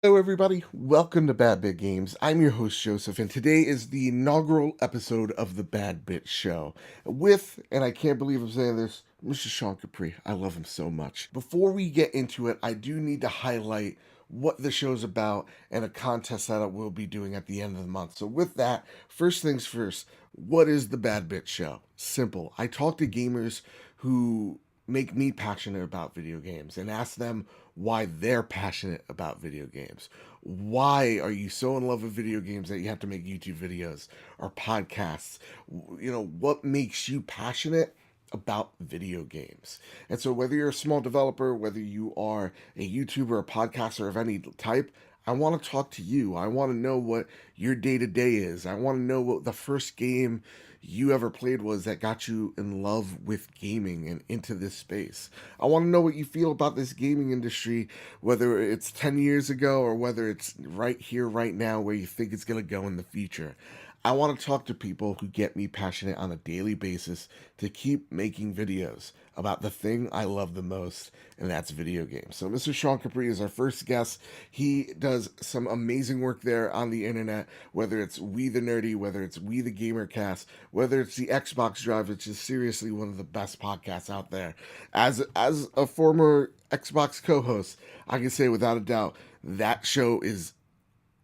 Hello, everybody. Welcome to Bad Bit Games. I'm your host, Joseph, and today is the inaugural episode of the Bad Bit Show with, and I can't believe I'm saying this, Mr. Sean Capri. I love him so much. Before we get into it, I do need to highlight what the show's about and a contest that I will be doing at the end of the month. So, with that, first things first, what is the Bad Bit Show? Simple. I talk to gamers who make me passionate about video games and ask them why they're passionate about video games. Why are you so in love with video games that you have to make YouTube videos or podcasts? What makes you passionate about video games? And so, whether you're a small developer, whether you are a YouTuber, a podcaster of any type, I want to talk to you. I want to know what your day to day is. I want to know what the first game you ever played was that got you in love with gaming and into this space. I want to know what you feel about this gaming industry, whether it's 10 years ago or whether it's right here, right now, where you think it's going to go in the future. I want to talk to people who get me passionate on a daily basis to keep making videos about the thing I love the most, and that's video games. So Mr. Sean Capri is our first guest. He does some amazing work there on the internet, whether it's We the Nerdy, whether it's We the Gamercast, whether it's the Xbox Drive, which is seriously one of the best podcasts out there. As a former Xbox co-host, I can say without a doubt that show is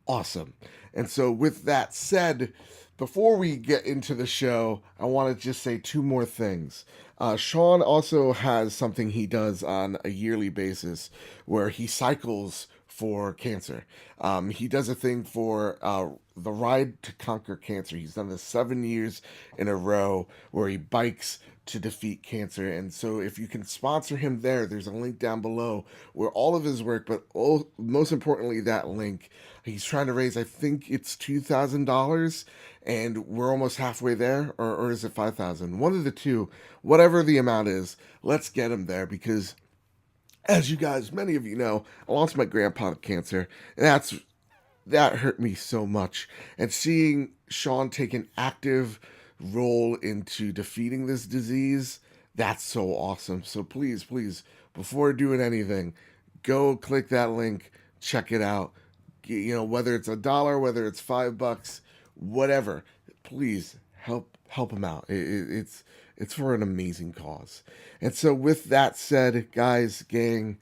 awesome. And so, with that said, before we get into the show, I want to just say two more things. Sean also has something he does on a yearly basis where he cycles for cancer. He does a thing for the Ride to Conquer Cancer. He's done this 7 years in a row where he bikes to defeat cancer. And so if you can sponsor him there's a link down below where all of his work, but most importantly, that link, he's trying to raise, I think it's $2,000, and we're almost halfway there, or is it 5,000? One of the two, whatever the amount is, let's get him there, because as you guys, many of you know, I lost my grandpa to cancer, and that hurt me so much. And seeing Sean take an active role into defeating this disease, that's so awesome. So please, before doing anything, go click that link, check it out. Whether it's $1, whether it's $5, whatever, please help him out. It's for an amazing cause. And so with that said, guys, gang,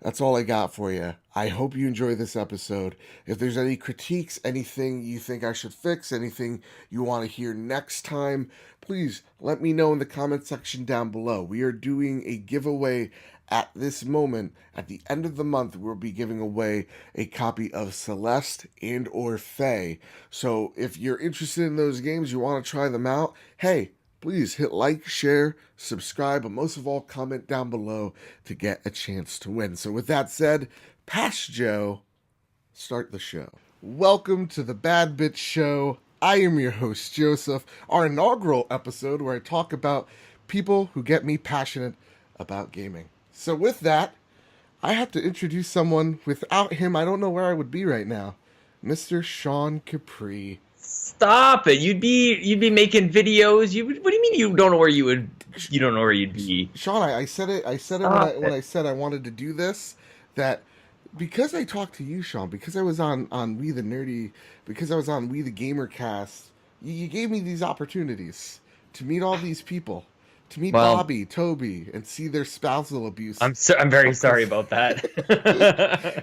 that's all I got for you. I hope you enjoy this episode. If there's any critiques, anything you think I should fix, anything you want to hear next time, please let me know in the comment section down below. We are doing a giveaway at this moment. At the end of the month, we'll be giving away a copy of Celeste and or Faye. So if you're interested in those games, you want to try them out, hey, please hit like, share, subscribe, but most of all, comment down below to get a chance to win. So with that said, Pass Joe, start the show. Welcome to the Bad Bit Show. I am your host, Joseph, our inaugural episode where I talk about people who get me passionate about gaming. So with that, I have to introduce someone. Without him, I don't know where I would be right now. Mr. Sean Capri. Stop it! You'd be making videos. What do you mean you don't know where you would? You don't know where you'd be. Sean, I said it. I said it when I said I wanted to do this. That because I talked to you, Sean, because I was on We the Nerdy, because I was on We the Gamercast, you gave me these opportunities to meet all these people, to meet Bobby, Toby, and see their spousal abuse. I'm very sorry about that.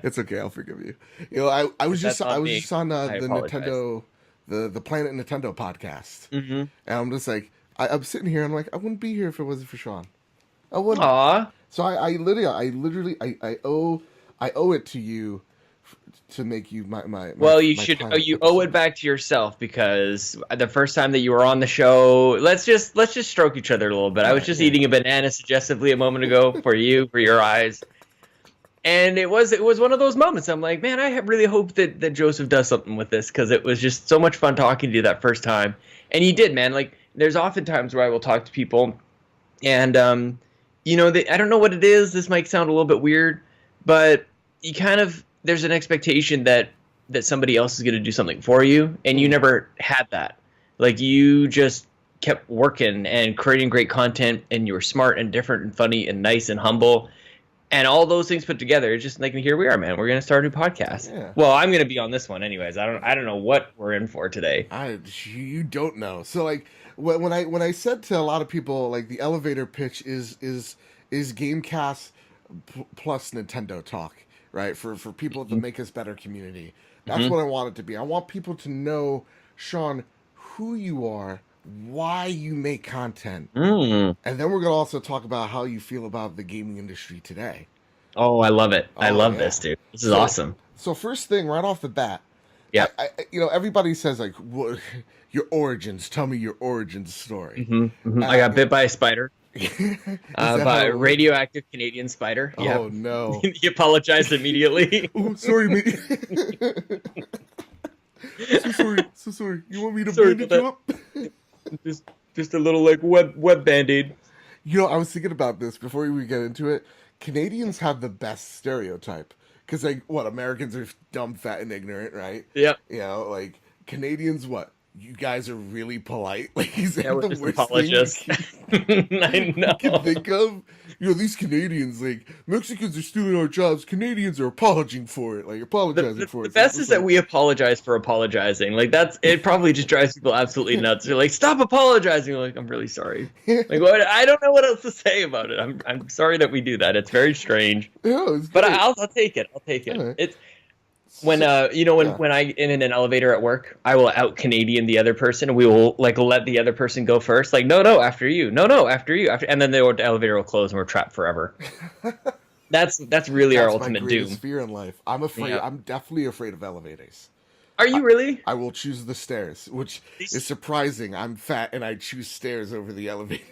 It's okay. I'll forgive you. I was just on the Nintendo. The Planet Nintendo podcast. Mm-hmm. And I'm just like, I'm sitting here, and I'm like, I wouldn't be here if it wasn't for Sean. I wouldn't. Aww. So I literally owe it to you to make you my well, you my should you owe it back to yourself, because the first time that you were on the show, let's just stroke each other a little bit. I was just eating a banana suggestively a moment ago for your eyes. And it was one of those moments. I'm like, man, I really hope that Joseph does something with this, because it was just so much fun talking to you that first time. And you did, man. Like, there's often times where I will talk to people, and I don't know what it is. This might sound a little bit weird, but there's an expectation that somebody else is going to do something for you, and you never had that. Like, you just kept working and creating great content, and you were smart and different and funny and nice and humble. And all those things put together, it's just like, here we are, man. We're gonna start a new podcast. Yeah. Well, I'm gonna be on this one anyways. I don't know what we're in for today. You don't know. So like when I said to a lot of people, like, the elevator pitch is Gamecast plus Nintendo talk, right? For people to make us better community. That's what I want it to be. I want people to know, Sean, who you are, why you make content, and then we're gonna also talk about how you feel about the gaming industry today. Oh, I love it. I love yeah. this, dude. This is awesome. So first thing, right off the bat, Yeah. Everybody says, like, your origins. Tell me your origin story. I got bit by a spider. By a how- radioactive Canadian spider. Oh no! He apologized immediately. Oh, sorry, mate. So sorry. You want me to Sorry bandage about you up? just a little like web band-aid. I was thinking about this before we get into it. Canadians have the best stereotype because, like, what, Americans are dumb, fat, and ignorant, right? Yep. Like, Canadians, what? You guys are really polite. Like, is that we're the just worst apologists. thing I know. you can think of? These Canadians, like, Mexicans are stealing our jobs. Canadians are apologizing for it. Like, apologizing for The it. best is that we apologize for apologizing. Like, it probably just drives people absolutely nuts. They're like, stop apologizing. Like, I'm really sorry. Like, what? I don't know what else to say about it. I'm sorry that we do that. It's very strange. Yeah, it's But great. I'll take it. I'll take it. Alright. It's when when I in an elevator at work, I will out Canadian the other person. We will like let the other person go first. Like, no, after you. No, after you. And then the elevator will close and we're trapped forever. That's really our That's ultimate my doom. greatest fear in life. I'm afraid. Yeah. I'm definitely afraid of elevators. Are you really? I will choose the stairs, which is surprising. I'm fat and I choose stairs over the elevator.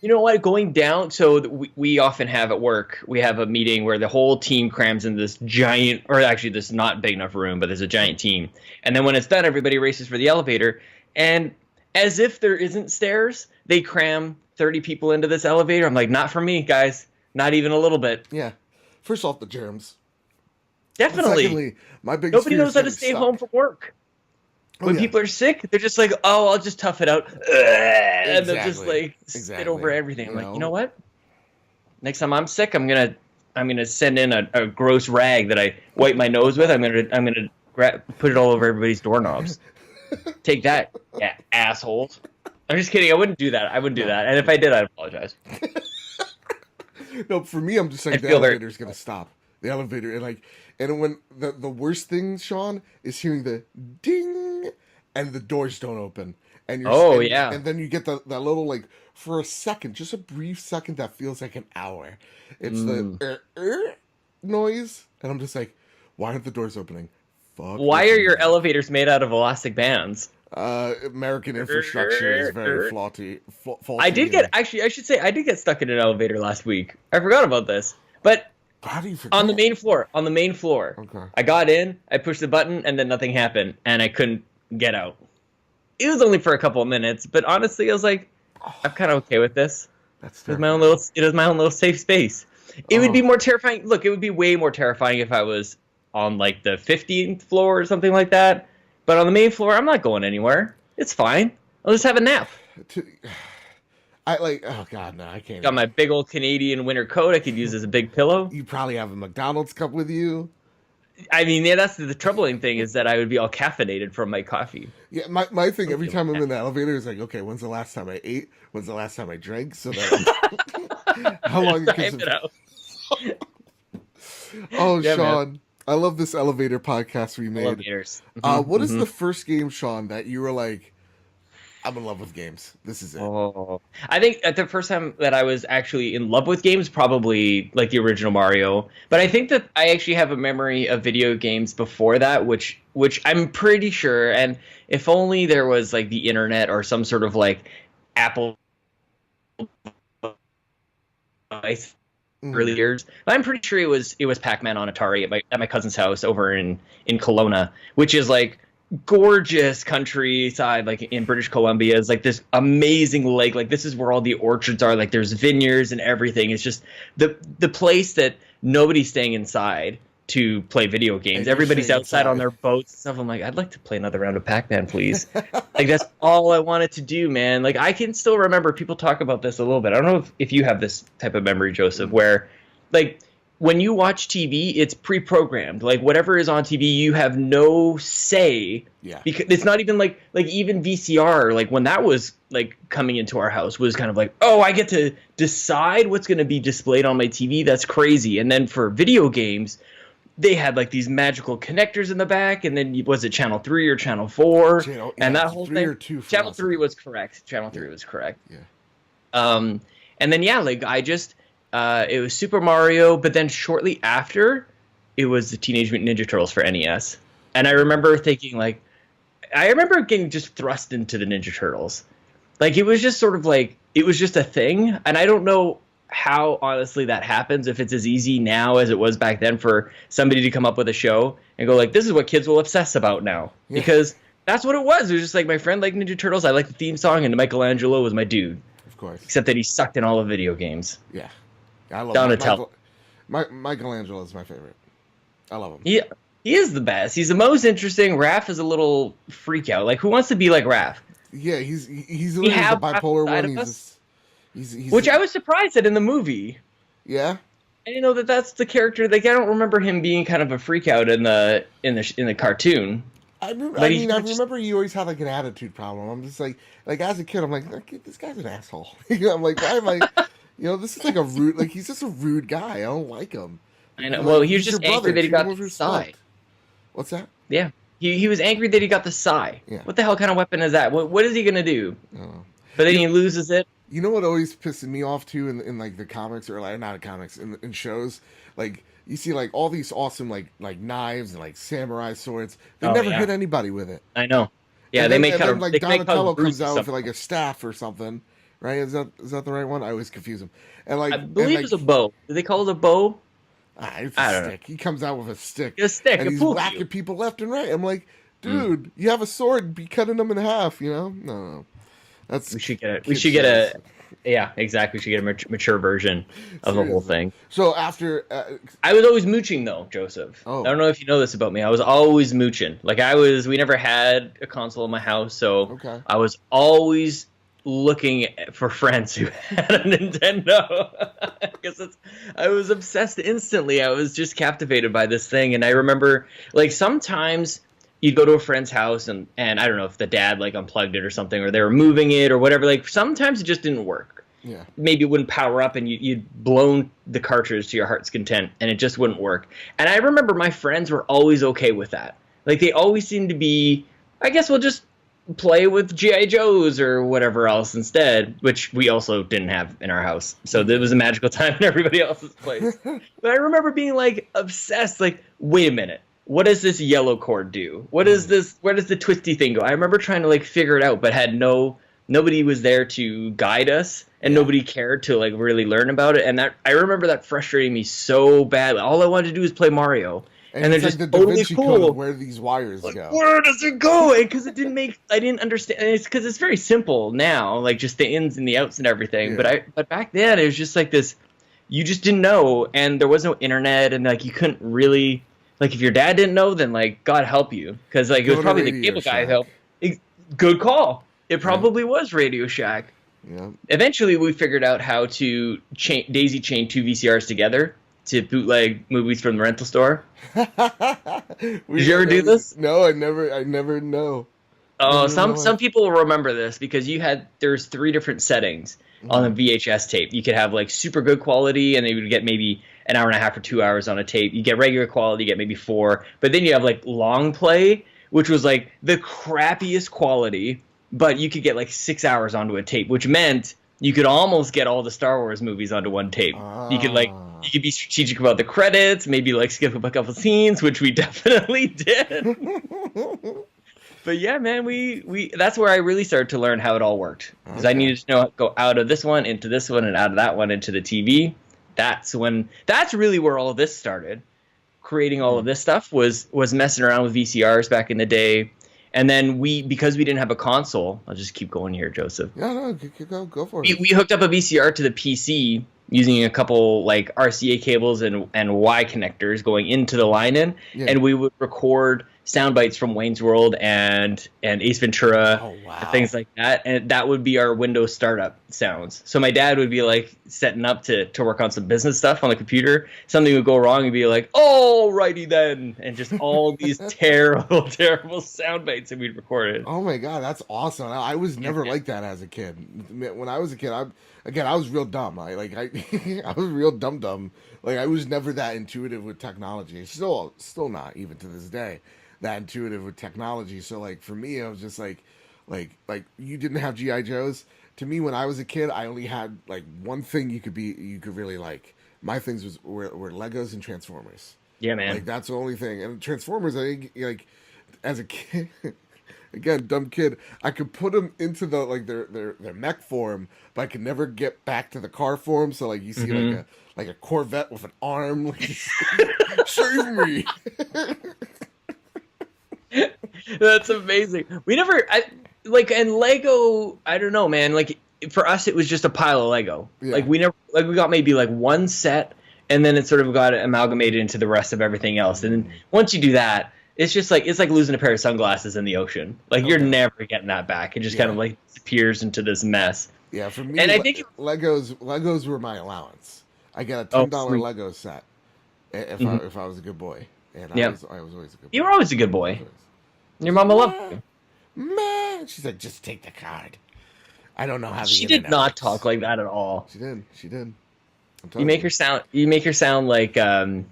You know what? Going down, so we often have at work, we have a meeting where the whole team crams in this giant, or actually this not big enough room, but there's a giant team. And then when it's done, everybody races for the elevator. And as if there isn't stairs, they cram 30 people into this elevator. I'm like, not for me, guys. Not even a little bit. Yeah. First off, the germs. Definitely. Secondly, my biggest Nobody fear knows is how to getting stay stuck. home from work. When yeah. people are sick, they're just like, oh, I'll just tough it out. And they'll just Exactly. like spit Exactly. over everything. I'm like, No. you know what? Next time I'm sick, I'm gonna send in a gross rag that I wipe my nose with. I'm gonna put it all over everybody's doorknobs. Take that, yeah, assholes. I'm just kidding. I wouldn't do that. And if I did, I'd apologize. No, for me, I'm just like, the feel very- elevator's gonna stop. The elevator, and when the worst thing, Sean, is hearing the ding, and the doors don't open, and Oh, and, yeah. and then you get that little, like, for a second, just a brief second that feels like an hour. It's the noise, and I'm just like, why aren't the doors opening? Fuck. Why are your elevators made out of elastic bands? American infrastructure is very faulty. I did get I should say I did get stuck in an elevator last week. I forgot about this, but How do you forget? on the main floor. Okay. I got in, I pushed the button, and then nothing happened, and I couldn't get out. It was only for a couple of minutes, but honestly, I was like, I'm kind of okay with this. That's It was my own little safe space. It would be more terrifying. Look, it would be way more terrifying if I was on like the 15th floor or something like that. But on the main floor, I'm not going anywhere. It's fine. I'll just have a nap. Oh god, no, I can't. Got my big old Canadian winter coat I could use as a big pillow. You probably have a McDonald's cup with you. I mean, yeah, that's the troubling thing is that I would be all caffeinated from my coffee. Yeah, my thing every time I'm in the elevator is like, okay, when's the last time I ate? When's the last time I drank? So that how long? Time it out. Oh, Yeah, Sean, man. I love this elevator podcast we made. Elevators. What is the first game, Sean, that you were like, I'm in love with games. This is it. Oh, I think at the first time that I was actually in love with games, probably like the original Mario. But I think that I actually have a memory of video games before that, which I'm pretty sure. And if only there was like the internet or some sort of like Apple device early years. But I'm pretty sure it was Pac-Man on Atari at my cousin's house over in Kelowna, which is like gorgeous countryside, like in British Columbia. Is like this amazing lake. Like this is where all the orchards are. Like there's vineyards and everything. It's just the place that nobody's staying inside to play video games. you're Everybody's staying outside inside. on their boats and stuff. I'm like, I'd like to play another round of Pac-Man, please. Like that's all I wanted to do, man. Like I can still remember people talk about this a little bit. I don't know if you have this type of memory, Joseph, where like when you watch TV, it's pre-programmed. Like whatever is on TV, you have no say. Yeah. Because it's not even like even VCR, like when that was like coming into our house was kind of like, oh, I get to decide what's going to be displayed on my TV. That's crazy. And then for video games, they had like these magical connectors in the back, and then was it channel 3 or channel 4? And that whole thing. Channel 3 was correct. Channel 3 was correct. Yeah. And then like I just it was Super Mario, but then shortly after, it was the Teenage Mutant Ninja Turtles for NES. And I remember thinking like, I remember getting just thrust into the Ninja Turtles. Like it was just sort of like, it was just a thing. And I don't know how honestly that happens, if it's as easy now as it was back then for somebody to come up with a show and go like, this is what kids will obsess about now. Yeah. Because that's what it was. It was just like, my friend liked Ninja Turtles. I liked the theme song, and Michelangelo was my dude. Of course. Except that he sucked in all the video games. Yeah. I love Donatello. Michelangelo is my favorite. I love him. Yeah, he is the best. He's the most interesting. Raph is a little freak out. Like, who wants to be like Raph? Yeah, he's literally the bipolar one. He's which I was surprised at in the movie. Yeah. I didn't know that that's the character. Like, I don't remember him being kind of a freak out in the cartoon. I remember he always had like an attitude problem. I'm just like as a kid, I'm like this guy's an asshole. I'm like, why am I? This is like a rude. Like he's just a rude guy. I don't like him. I know. Well, he was just angry that he got the Sai. What's that? Yeah, he was angry that he got the Sai. Yeah. What the hell kind of weapon is that? What is he gonna do? I don't know. But then he loses it. You know what always pisses me off too in like the comics, or like not in comics, in shows, like you see like all these awesome like knives and like samurai swords. They never hit anybody with it. I know. Yeah, and they then, make kind of like Donatello comes out with like a staff or something, right? Is that the right one? I always confuse them. And like I believe it's a bow. Do they call it a bow? It's a stick. He comes out with a stick. A stick. And he's whacking people left and right. I'm like, dude, you have a sword. Be cutting them in half. No. We should get a. Yeah, exactly. We should get a mature version of the whole thing. So after, I was always mooching though, Joseph. Oh. I don't know if you know this about me. I was always mooching. Like we never had a console in my house, so I was always looking for friends who had a Nintendo. Because I was obsessed instantly. I was just captivated by this thing, and I remember like sometimes you'd go to a friend's house and I don't know if the dad like unplugged it or something, or they were moving it or whatever. Like sometimes it just didn't work. Yeah. Maybe it wouldn't power up, and you'd blown the cartridge to your heart's content, and it just wouldn't work. And I remember my friends were always okay with that. Like they always seemed to be, I guess we'll just play with G.I. Joes or whatever else instead, which we also didn't have in our house. So there was a magical time in everybody else's place. But I remember being like obsessed, like, wait a minute. What does this yellow cord do? What is this? Where does the twisty thing go? I remember trying to like figure it out, but had nobody was there to guide us, and nobody cared to like really learn about it. And that I remember that frustrating me so badly. All I wanted to do was play Mario, and they're just like the Da Vinci Code of where these wires go. Where does it go? Because I didn't understand. And it's because it's very simple now, like just the ins and the outs and everything. Yeah. But back then it was just like this. You just didn't know, and there was no internet, and like you couldn't really. Like, if your dad didn't know, then, like, God help you. Because, like, it was probably the cable guy help. Good call. It probably was Radio Shack. Yeah. Eventually, we figured out how to daisy chain 2 VCRs together to bootleg movies from the rental store. Did you ever do this? No, I never know. Oh, some people will remember this because there's 3 different settings on a VHS tape. You could have, like, super good quality, and they would get maybe an hour and a half or 2 hours on a tape. You get regular quality, you get maybe 4. But then you have like long play, which was like the crappiest quality, but you could get like 6 hours onto a tape, which meant you could almost get all the Star Wars movies onto one tape. You could be strategic about the credits, maybe like skip a couple scenes, which we definitely did. But yeah, man, we that's where I really started to learn how it all worked. Because I needed to go out of this one into this one and out of that one into the TV. That's really where all of this started. Creating all of this stuff was messing around with VCRs back in the day. And then because we didn't have a console, I'll just keep going here, Joseph. Yeah, no, go for it. We hooked up a VCR to the PC using a couple like RCA cables and Y connectors going into the line-in, and we would record sound bites from Wayne's World and Ace Ventura Oh, wow. and things like that, and that would be our Windows startup sounds. So my dad would be like setting up to work on some business stuff on the computer. Something would go wrong, and be like, "Alrighty then," and just all these terrible sound bites that we'd recorded. Oh my god, that's awesome! I was never like that as a kid. When I was a kid, I was real dumb. I I was real dumb. Like I was never that intuitive with technology. Still not even to this day that intuitive with technology. So like for me, I was just like you didn't have GI Joes. To me, when I was a kid, I only had like one thing you could really like. My things were Legos and Transformers. Yeah, man. Like that's the only thing. And Transformers, I think, like as a kid, again, dumb kid, I could put them into the like their mech form, but I could never get back to the car form. So like you see like a Corvette with an arm, like save me. That's amazing. And Lego, I don't know, man. Like for us, it was just a pile of Lego. Yeah. Like we got maybe like one set, and then it sort of got amalgamated into the rest of everything else. And then once you do that, it's like losing a pair of sunglasses in the ocean. Like you're never getting that back. It just kind of like disappears into this mess. Yeah, for me, and I think Legos were my allowance. I got a $10 Lego set if I was a good boy, and I was always a good boy. You were always a good boy. Your mama loved you. Man, she's like, just take the card. I don't know how she did not talk like that at all. She did. You make her sound like I'm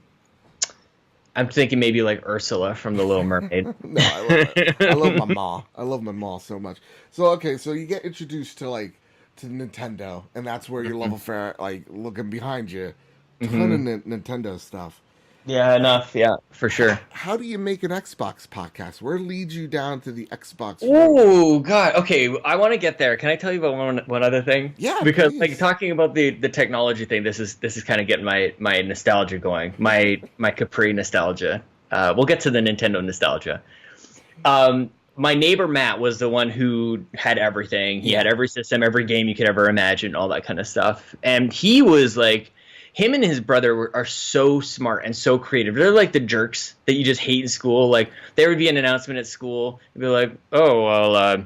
thinking maybe like Ursula from The Little Mermaid. No, I love my ma. I love my ma so much. So okay, so you get introduced to Nintendo, and that's where your love affair, like looking behind you, ton of Nintendo stuff. Yeah, enough. Yeah, for sure. How do you make an Xbox podcast? Where leads you down to the Xbox? Oh God. Okay, I want to get there. Can I tell you about one other thing? Yeah. Because please. like talking about the technology thing, this is kind of getting my nostalgia going. My Capri nostalgia. We'll get to the Nintendo nostalgia. My neighbor Matt was the one who had everything. He had every system, every game you could ever imagine, all that kind of stuff. And he was like, him and his brother are so smart and so creative. They're like the jerks that you just hate in school. Like there would be an announcement at school. It'd be like, oh, well,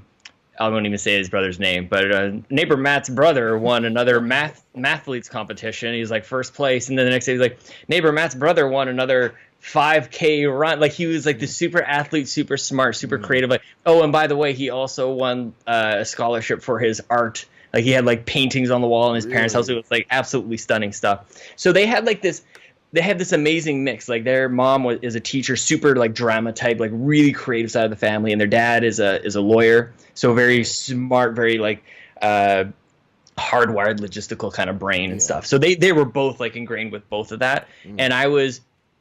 I won't even say his brother's name, but neighbor Matt's brother won another mathletes competition. He's like first place. And then the next day he's like, neighbor Matt's brother won another 5K run. Like he was like the super athlete, super smart, super creative. Like, oh, and by the way, he also won a scholarship for his art. Like he had like paintings on the wall in his parents' house. It was like absolutely stunning stuff. So they had this amazing mix. Like their mom is a teacher, super like drama type, like really creative side of the family, and their dad is a lawyer, so very smart, very like hardwired logistical kind of brain and stuff. So they were both like ingrained with both of that, and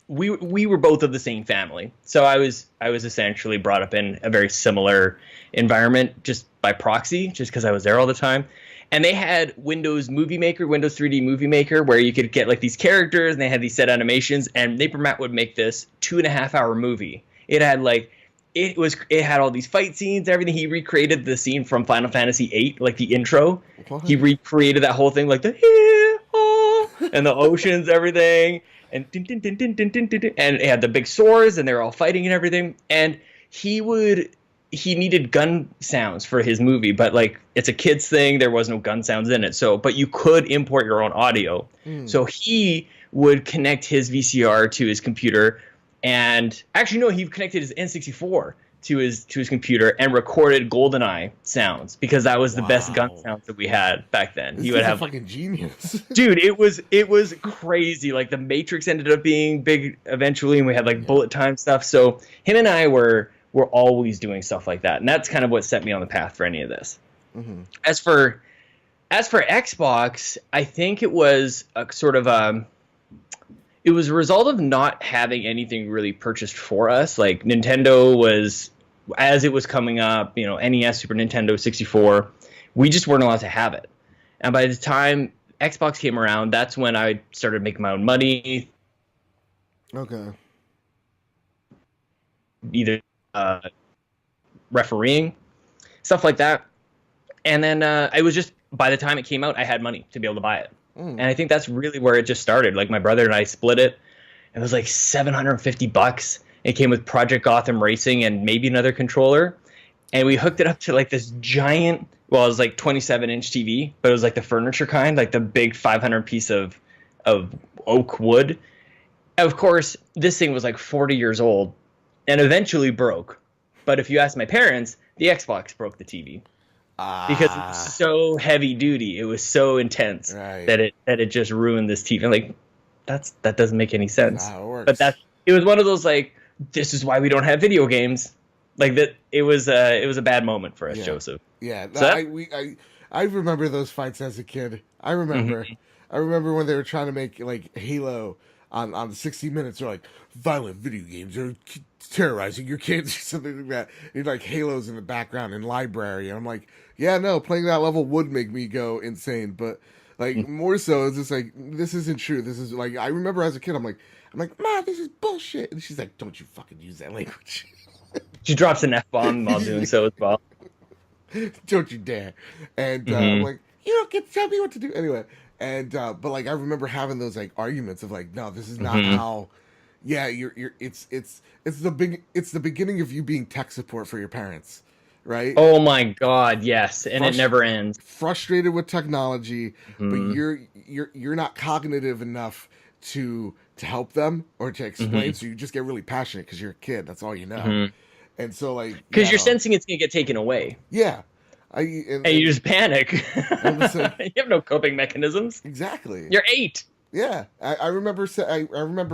we were both of the same family. So I was essentially brought up in a very similar environment just by proxy, just because I was there all the time. And they had Windows Movie Maker, Windows 3D Movie Maker, where you could get like these characters and they had these set animations, and neighbor Matt would make this 2.5-hour movie. It had like it had all these fight scenes, everything. He recreated the scene from Final Fantasy VIII, like the intro. What? He recreated that whole thing, like the and the oceans, everything. And and it had the big swords, and they were all fighting and everything. And he needed gun sounds for his movie, but like it's a kids thing, there was no gun sounds in it. So, but you could import your own audio. So he would connect his VCR to his computer, and actually no, he connected his N64 to his computer and recorded GoldenEye sounds, because that was the best gun sounds that we had back then. He would have fucking genius. Dude, it was crazy. Like the Matrix ended up being big eventually, and we had like bullet time stuff. So him and I were always doing stuff like that, and that's kind of what set me on the path for any of this. As for Xbox, I think it was a sort of it was a result of not having anything really purchased for us. Like Nintendo was, as it was coming up, NES, Super Nintendo, 64, we just weren't allowed to have it. And by the time Xbox came around, that's when I started making my own money. Okay. Either refereeing, stuff like that. And then it was just, by the time it came out, I had money to be able to buy it. And I think that's really where it just started. Like my brother and I split it. It was like $750. It came with Project Gotham Racing and maybe another controller. And we hooked it up to like this giant, well, it was like 27-inch TV, but it was like the furniture kind, like the big 500 piece of oak wood. Of course, this thing was like 40 years old and eventually broke. But if you ask my parents, the Xbox broke the TV because it was so heavy duty. It was so intense that it just ruined this TV. Like that doesn't make any sense. That's how it works. But it was one of those like, this is why we don't have video games. Like that, it was a bad moment for us, Joseph. Yeah, So I remember those fights as a kid. I remember when they were trying to make like Halo on 60 Minutes. They're like, violent video games are terrorizing your kids or something like that. And like Halo's in the background in library, and I'm like, yeah, no, playing that level would make me go insane, but like more so, it's just like, this isn't true. This is like, I remember as a kid, I'm like, Ma, this is bullshit, and she's like, don't you fucking use that language. She drops an F-bomb while doing so as well. Don't you dare. And I'm like, you don't get to tell me what to do. Anyway, and but like I remember having those like arguments of like, no, this is not how. Yeah, it's the beginning of you being tech support for your parents, right? Oh my God, yes, and it never ends. Frustrated with technology, but you're not cognitive enough to help them or to explain, so you just get really passionate because you're a kid. That's all you know. And so like, because you're sensing it's gonna get taken away. Yeah. And you just panic. You have no coping mechanisms. Exactly. You're 8. Yeah, I remember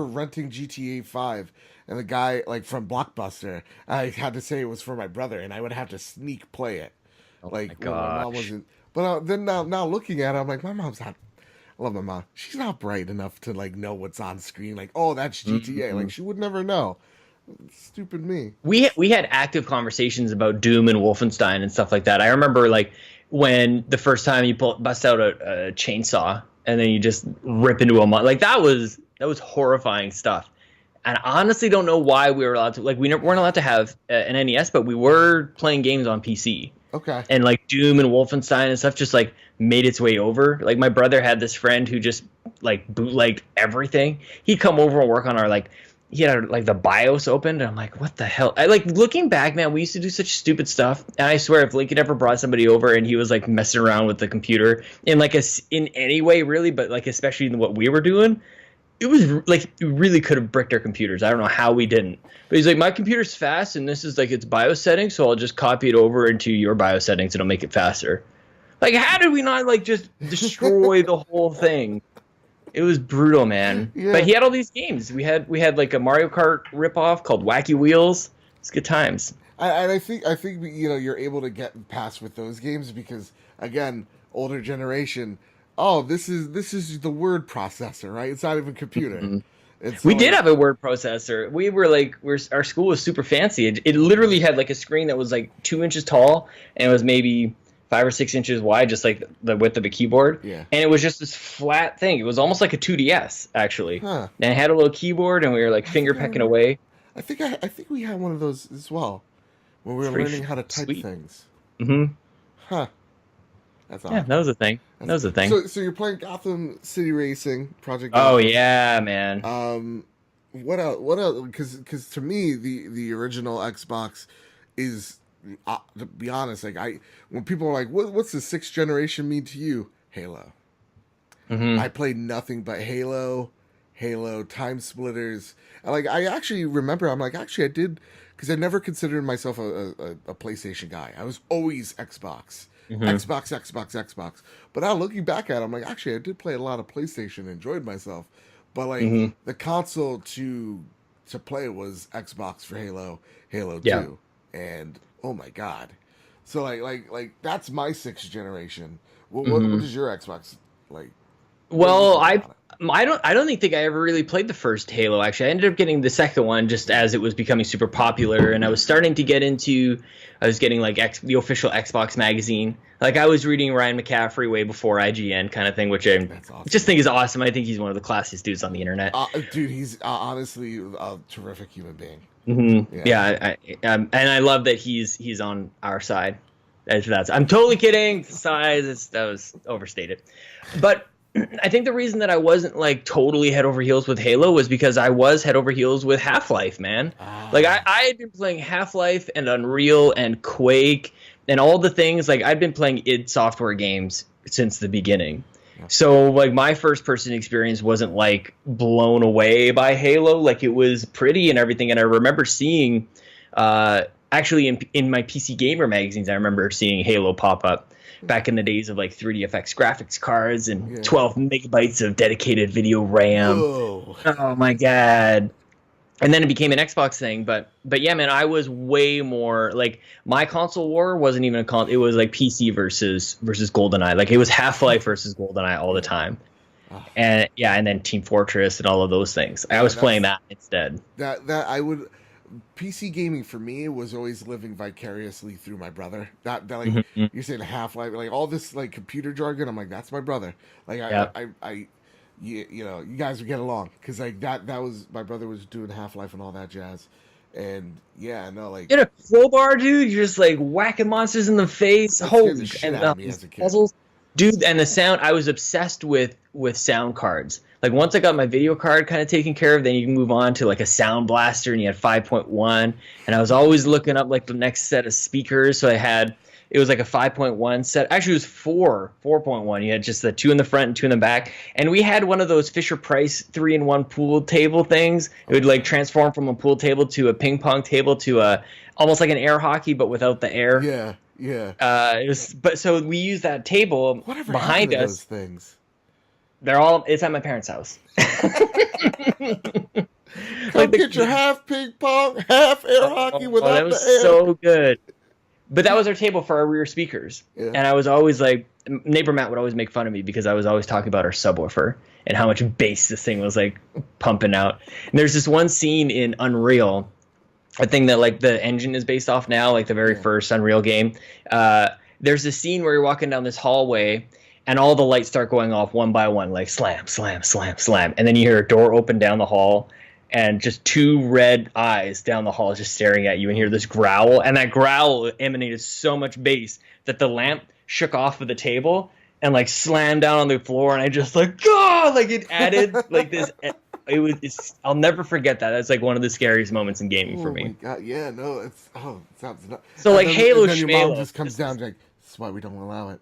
renting GTA 5, and the guy like from Blockbuster, I had to say it was for my brother, and I would have to sneak play it. Oh like my when my mom wasn't. But then now looking at it, I'm like, my mom's not. I love my mom. She's not bright enough to like know what's on screen. Like, oh, that's GTA. Like she would never know. Stupid me. We had active conversations about Doom and Wolfenstein and stuff like that. I remember like when the first time you bust out a chainsaw and then you just rip into a like that was horrifying stuff. And I honestly don't know why we were allowed to, like, we weren't allowed to have an NES, but we were playing games on PC. Okay. And like Doom and Wolfenstein and stuff just like made its way over. Like my brother had this friend who just like bootlegged everything. He'd come over and work on our like, he had like the BIOS opened, and I'm like, what the hell? I like looking back, man, we used to do such stupid stuff. And I swear, if Lincoln ever brought somebody over and he was like messing around with the computer in like in any way, really, but like especially in what we were doing, it was like we really could have bricked our computers. I don't know how we didn't. But he's like, my computer's fast, and this is like its BIOS settings, so I'll just copy it over into your BIOS settings. It'll make it faster. Like, how did we not like just destroy the whole thing? It was brutal, man. Yeah. But he had all these games. We had like a Mario Kart ripoff called Wacky Wheels. It's good times. And I think you know you're able to get past with those games because again, older generation. Oh, this is the word processor, right? It's not even computer. We did have a word processor. We were like, our school was super fancy. It literally had like a screen that was like 2 inches tall and it was maybe 5 or 6 inches wide, just like the width of a keyboard. Yeah. And it was just this flat thing. It was almost like a 2DS, actually. Huh. And it had a little keyboard, and we were like finger pecking away. I think we had one of those as well when we were learning how to type things. Huh. That's awesome. Yeah, that was a thing. That was a thing. So you're playing Gotham City Racing Project Gotham. Oh yeah, man. What else? Because to me the original Xbox is. To be honest, like when people are like, "What's the 6th generation mean to you?" Halo. I played nothing but Halo, Time Splitters. Like I actually remember, I'm like, actually I did, because I never considered myself a PlayStation guy. I was always Xbox, Xbox. But now looking back at it, I'm like, actually I did play a lot of PlayStation, enjoyed myself. But like the console to play was Xbox for Halo 2, and oh my god! So like that's my 6th generation. What is your Xbox like? Well, I don't think I ever really played the first Halo. Actually, I ended up getting the second one just as it was becoming super popular, and I was starting to get into. I was getting like the official Xbox magazine. Like I was reading Ryan McCaffrey way before IGN kind of thing, which I just think is awesome. I think he's one of the classiest dudes on the internet. Dude, he's honestly a terrific human being. Yeah, and I love that he's on our side. I'm totally kidding. Size, that was overstated. But I think the reason that I wasn't like totally head over heels with Halo was because I was head over heels with Half-Life, man. Like Ah, I had been playing Half-Life and Unreal and Quake and all the things. Like I'd been playing id Software games since the beginning. yeah. So like my first person experience wasn't like blown away by Halo. Like it was pretty and everything. And I remember seeing uh actually in my PC Gamer magazines, I remember seeing Halo pop up back in the days of like 3D FX graphics cards and Yeah. 12 megabytes of dedicated video RAM. Whoa. Oh my god. And then it became an Xbox thing, but yeah, man, I was way more like my console war wasn't even a it was like PC versus GoldenEye. Like it was Half-Life versus GoldenEye all the time. Ah, And yeah, and then Team Fortress and all of those things. I yeah, was playing that instead. that I would. PC gaming for me was always living vicariously through my brother. That like Mhm. you're saying Half-Life, like all this like computer jargon. I'm like, that's my brother. Like Yeah. you know, you guys would get along because like that was my brother was doing Half-Life and all that jazz, and yeah, no, like In a crowbar, dude, you're just like whacking monsters in the face. that scared the Holy shit and out of me as a kid. puzzles, dude. And the sound, I was obsessed with sound cards. Like once I got my video card kind of taken care of, then you can move on to like a sound blaster, and you had 5.1. And I was always looking up like the next set of speakers. So I had it was like a 5.1 set. Actually, it was 4.1. You had just the two in the front and two in the back. And we had one of those Fisher Price 3-in-1 pool table things. It would like transform from a pool table to a ping pong table to a almost like an air hockey, but without the air. Yeah, yeah. It was, but so we used that table Whatever happened behind to us. those things? They're all. It's at my parents' house. Come get your half ping pong, half air hockey Oh, without that was the air. so good. But that was our table for our rear speakers. Yeah. And I was always like, neighbor Matt would always make fun of me because I was always talking about our subwoofer and how much bass this thing was like pumping out. And there's this one scene in Unreal, a thing that like the engine is based off now, like the very first Unreal game. There's a scene where you're walking down this hallway and all the lights start going off one by one, like slam, slam, slam, slam. And then you hear a door open down the hall and just two red eyes down the hall just staring at you and hear this growl. And that growl emanated so much bass that the lamp shook off of the table and like slammed down on the floor. And I just like, God, like it added like this. I'll never forget that. That's like one of the scariest moments in gaming for Oh me. my god, yeah, no, it sounds nuts. So like Halo and then your mom Schmalo. just comes down like, this is why we don't allow it.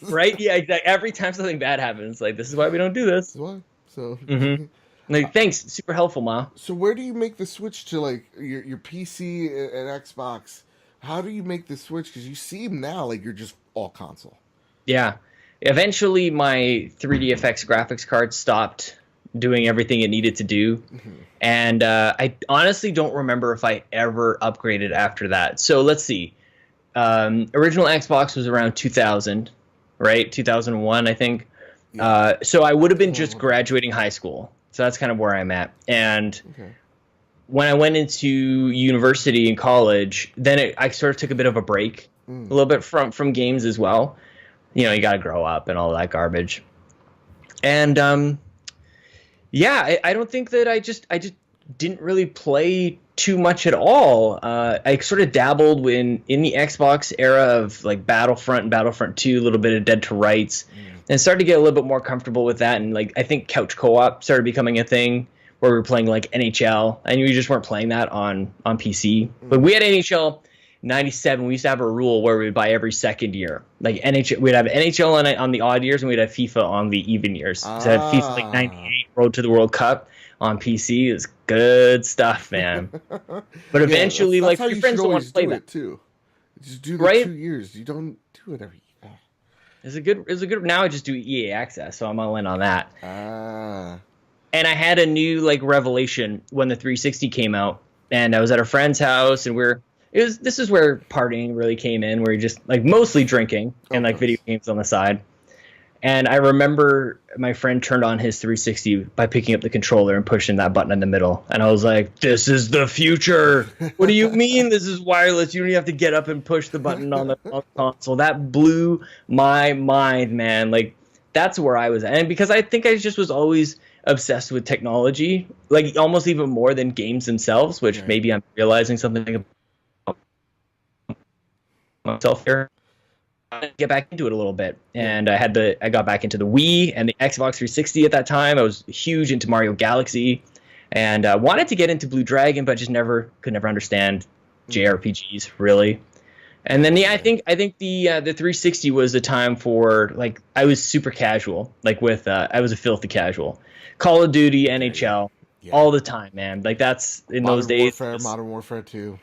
Right? Yeah, exactly. Every time something bad happens, like this is why we don't do this. This is why. So Mhm. Like, thanks, super helpful, Ma. So where do you make the switch to like your PC and Xbox? How do you make the switch? Because you seem now like you're just all console. Yeah. Eventually, my 3DFX graphics card stopped doing everything it needed to do. And I honestly don't remember if I ever upgraded after that. So let's see. Original Xbox was around 2000, right? 2001, I think. Yeah. So I would have been just graduating high school. So that's kind of where I'm at. And Okay. when I went into university and college, then I sort of took a bit of a break, a little bit from games as well. You know, you got to grow up and all that garbage. And yeah, I don't think that I just didn't really play too much at all. I sort of dabbled in the Xbox era of like Battlefront and Battlefront 2, a little bit of Dead to Rights, and started to get a little bit more comfortable with that. And like I think couch co-op started becoming a thing where we were playing like NHL, and we just weren't playing that on PC. But we had NHL 97. We used to have a rule where we would buy every second year. Like NHL, we'd have NHL on the odd years, and we'd have FIFA on the even years. So I had FIFA like 98, Road to the World Cup on PC. Is good stuff, man. But eventually, that's like how your you friends should don't want always to play do that. it too. Just do the Right? 2 years. You don't do it every. It's a good. Now I just do EA Access, so I'm all in on that. Ah. And I had a new like revelation when the 360 came out, and I was at a friend's house, and this is where partying really came in, where you just like mostly drinking and like video games on the side. And I remember my friend turned on his 360 by picking up the controller and pushing that button in the middle. And I was like, this is the future. What do you mean this is wireless? You don't even have to get up and push the button on the console. That blew my mind, man. Like, that's where I was at. And because I think I just was always obsessed with technology, like almost even more than games themselves, which maybe I'm realizing something about myself here. get back into it a little bit. And I got back into the Wii and the Xbox 360 at that time. I was huge into Mario Galaxy, and wanted to get into Blue Dragon, but just could never understand JRPGs really. And then I think the 360 was the time for, like, I was super casual, like with I was a filthy casual, Call of Duty, NHL, all the time, man. Like that's in those days. Modern Warfare 2.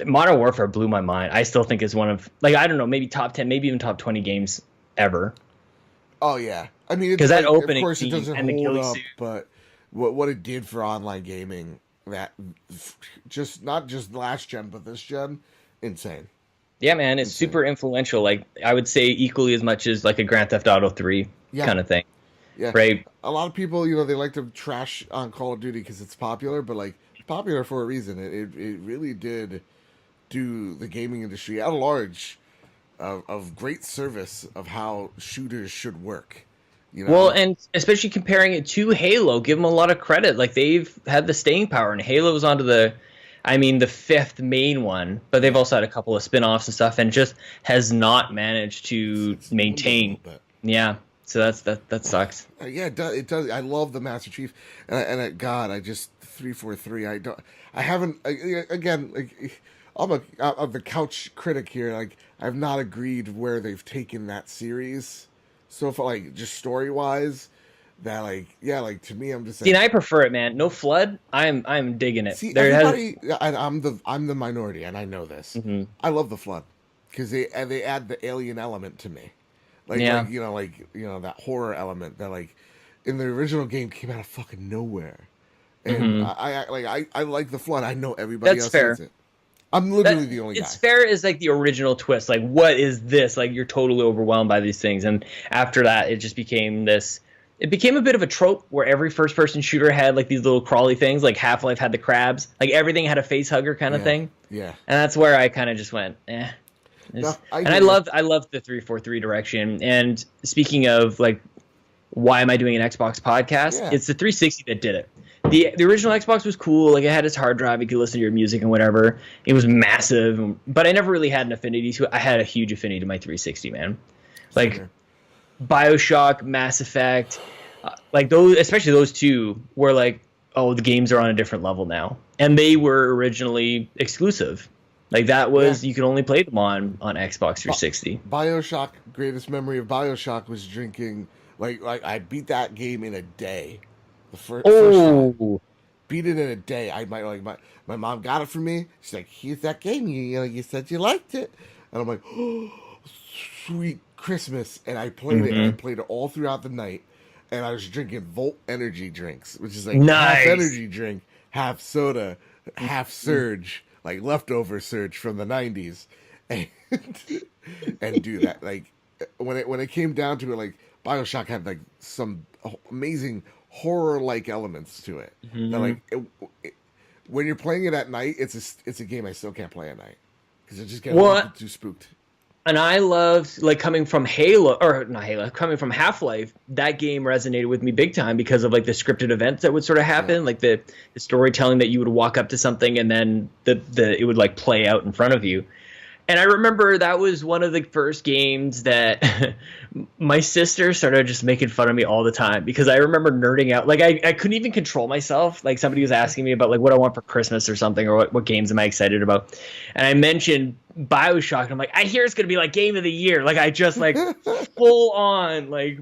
Modern Warfare blew my mind. I still think is one of, like, I don't know, maybe top 10, maybe even top 20 games ever. Oh yeah, I mean, because that opening of course it scene doesn't and the hold ghillie up, suit. but what it did for online gaming, that just not just last gen but this gen, insane. Yeah, man, it's super influential. Like, I would say equally as much as like a Grand Theft Auto 3 kind of thing. Yeah, right. A lot of people, they like to trash on Call of Duty because it's popular, but like it's popular for a reason. It really did do the gaming industry at large of great service of how shooters should work. Well, and especially comparing it to Halo, give them a lot of credit. Like, they've had the staying power, and Halo's onto the fifth main one, but they've also had a couple of spin-offs and stuff, and just has not managed to maintain. Yeah, so that sucks. Yeah, it does. I love the Master Chief, and God, I just 343. I'm the couch critic here. Like, I've not agreed where they've taken that series so far, like just story wise. That like to me, I'm just see, and I prefer it, man. No Flood, I'm digging it. See, everybody, I'm the minority, and I know this. Mm-hmm. I love the Flood because they add the alien element to me, like that horror element that, like, in the original game came out of fucking nowhere, and I like the Flood. I know everybody else hates it. I'm literally the only guy. It's fair is like the original twist. Like, what is this? Like, you're totally overwhelmed by these things, and after that, it just became this. It became a bit of a trope where every first-person shooter had like these little crawly things. Like Half-Life had the crabs. Like, everything had a face hugger kind of thing. Yeah. And that's where I kind of just went, eh. No, I loved the 343 direction. And speaking of, like, why am I doing an Xbox podcast? Yeah. It's the 360 that did it. The original Xbox was cool. Like, it had its hard drive. You could listen to your music and whatever. It was massive. But I never really had an affinity to it. I had a huge affinity to my 360, man. Like, BioShock, Mass Effect, like those, especially those two, were like, oh, the games are on a different level now. And they were originally exclusive. Like, that was, you could only play them on Xbox 360. BioShock, greatest memory of BioShock was drinking, like I beat that game in a day. The first time. Beat it in a day. My mom got it for me. She's like, here's that game. You said you liked it. And I'm like, oh, sweet Christmas. And I played it, and I played it all throughout the night. And I was drinking Volt energy drinks, which is like half energy drink, half soda, half Surge, like leftover Surge from the 90s. And do that. Like, when it came down to it, like, BioShock had like some amazing horror-like elements to it. That, like, when you're playing it at night, it's a game I still can't play at night because it just gets too spooked. And I loved, like, coming from coming from Half-Life, that game resonated with me big time because of, like, the scripted events that would sort of happen, like the storytelling that you would walk up to something and then it would, like, play out in front of you. And I remember that was one of the first games that my sister started just making fun of me all the time because I remember nerding out. Like, I couldn't even control myself. Like, somebody was asking me about, like, what I want for Christmas or something, or what games am I excited about. And I mentioned BioShock, and I'm like, I hear it's going to be, like, game of the year. Like, I just, like, full on, like,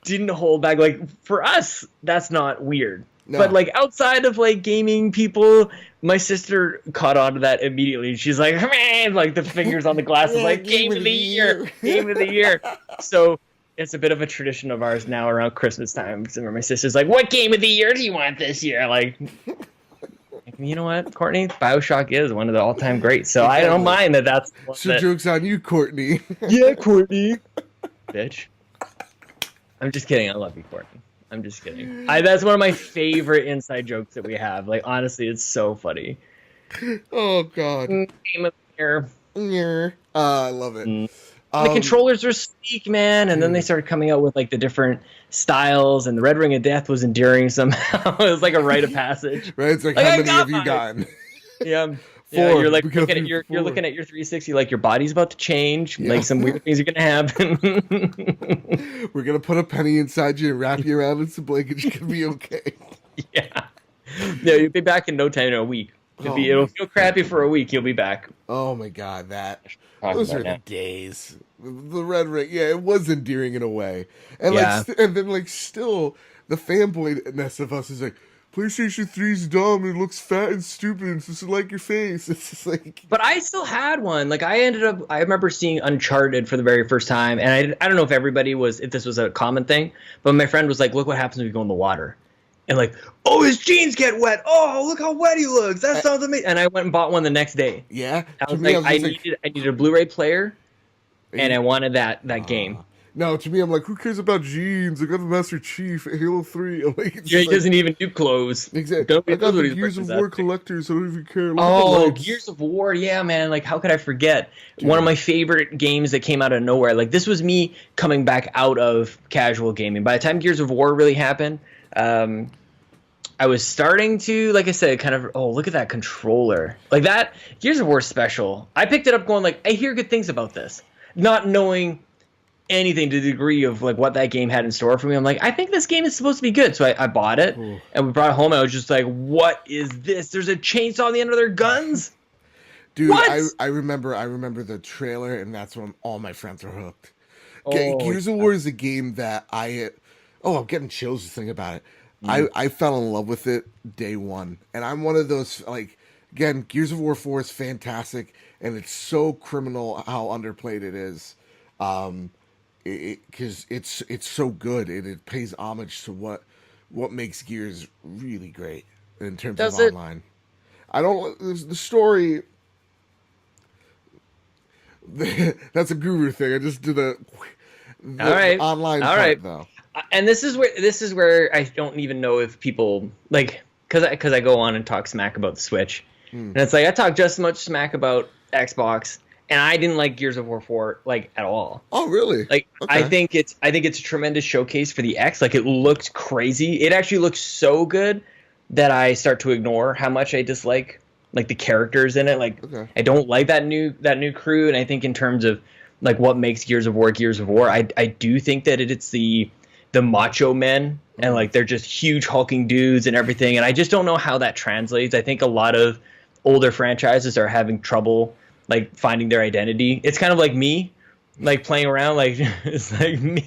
didn't hold back. Like, for us, that's not weird. No. But, like, outside of, like, gaming people, my sister caught on to that immediately. She's like, man, like, the fingers on the glasses, like, game of the year, game of the year. So it's a bit of a tradition of ours now around Christmas time. Where my sister's like, what game of the year do you want this year? Like, you know what, Courtney? BioShock is one of the all-time greats. So I don't mind that's... So joke's on you, Courtney. Yeah, Courtney. Bitch. I'm just kidding. I love you, Courtney. I'm just kidding. That's one of my favorite inside jokes that we have. Like, honestly, it's so funny. Oh, God. Game of the year. I love it. The controllers were sleek, man. And then they started coming out with, like, the different styles. And the Red Ring of Death was enduring somehow. It was like a rite of passage. Right? It's like how many have you gotten? Yeah. Yeah, 4. you're like We gotta looking at beat you're 4. looking at your 360 like your body's about to change, Yeah. like some weird things are gonna happen. We're gonna put a penny inside you and wrap you around in some blankets. You're gonna be okay. Yeah. No, you'll be back in no time, in a week. It'll feel crappy for a week. You'll be back. Oh my god, Talking those about are the now. days. The red ring, yeah, it was endearing in a way, and Yeah. and then still the fanboyness of us is like, PlayStation 3's dumb. It looks fat and stupid. It's just like your face. It's just like. But I still had one. Like I remember seeing Uncharted for the very first time, and I don't know if this was a common thing, but my friend was like, "Look what happens when you go in the water," and like, "Oh, his jeans get wet. Oh, look how wet he looks. That sounds amazing." And I went and bought one the next day. Yeah, I was like, I needed a Blu-ray player, and I wanted that game. No, to me, I'm like, who cares about jeans? I got the Master Chief, Halo 3. I'm like, Yeah, he doesn't even do clothes. Exactly. I got the Gears of War collectors. I don't even care. Look at the lights. Gears of War, yeah, man. Like, how could I forget? Dude. One of my favorite games that came out of nowhere. Like, this was me coming back out of casual gaming. By the time Gears of War really happened, I was starting to, like I said, kind of, look at that controller. Like, that Gears of War special. I picked it up going, like, I hear good things about this. Not knowing anything to the degree of like what that game had in store for me. I'm like, I think this game is supposed to be good. So I bought it and we brought it home. I was just like, what is this? There's a chainsaw on the end of their guns? Dude, what? I remember the trailer, and that's when all my friends were hooked. Oh, Gears of War is a game that I'm getting chills to think about it. I fell in love with it day one. And I'm one of those, like, again, Gears of War 4 is fantastic, and it's so criminal how underplayed it is. Because it's so good, and it pays homage to what makes Gears really great in terms of online. The story. That's a guru thing. I just did the online part, though. And this is where I don't even know if people like, because I go on and talk smack about the Switch, and it's like I talk just as much smack about Xbox. And I didn't like Gears of War 4 like at all. Oh, really? Like okay. I think it's a tremendous showcase for the X. Like it looked crazy. It actually looks so good that I start to ignore how much I dislike like the characters in it. Like I don't like that new crew. And I think in terms of like what makes Gears of War, I do think that it's the macho men and like they're just huge hulking dudes and everything. And I just don't know how that translates. I think a lot of older franchises are having trouble like finding their identity. It's kind of like me, like playing around. Like it's like me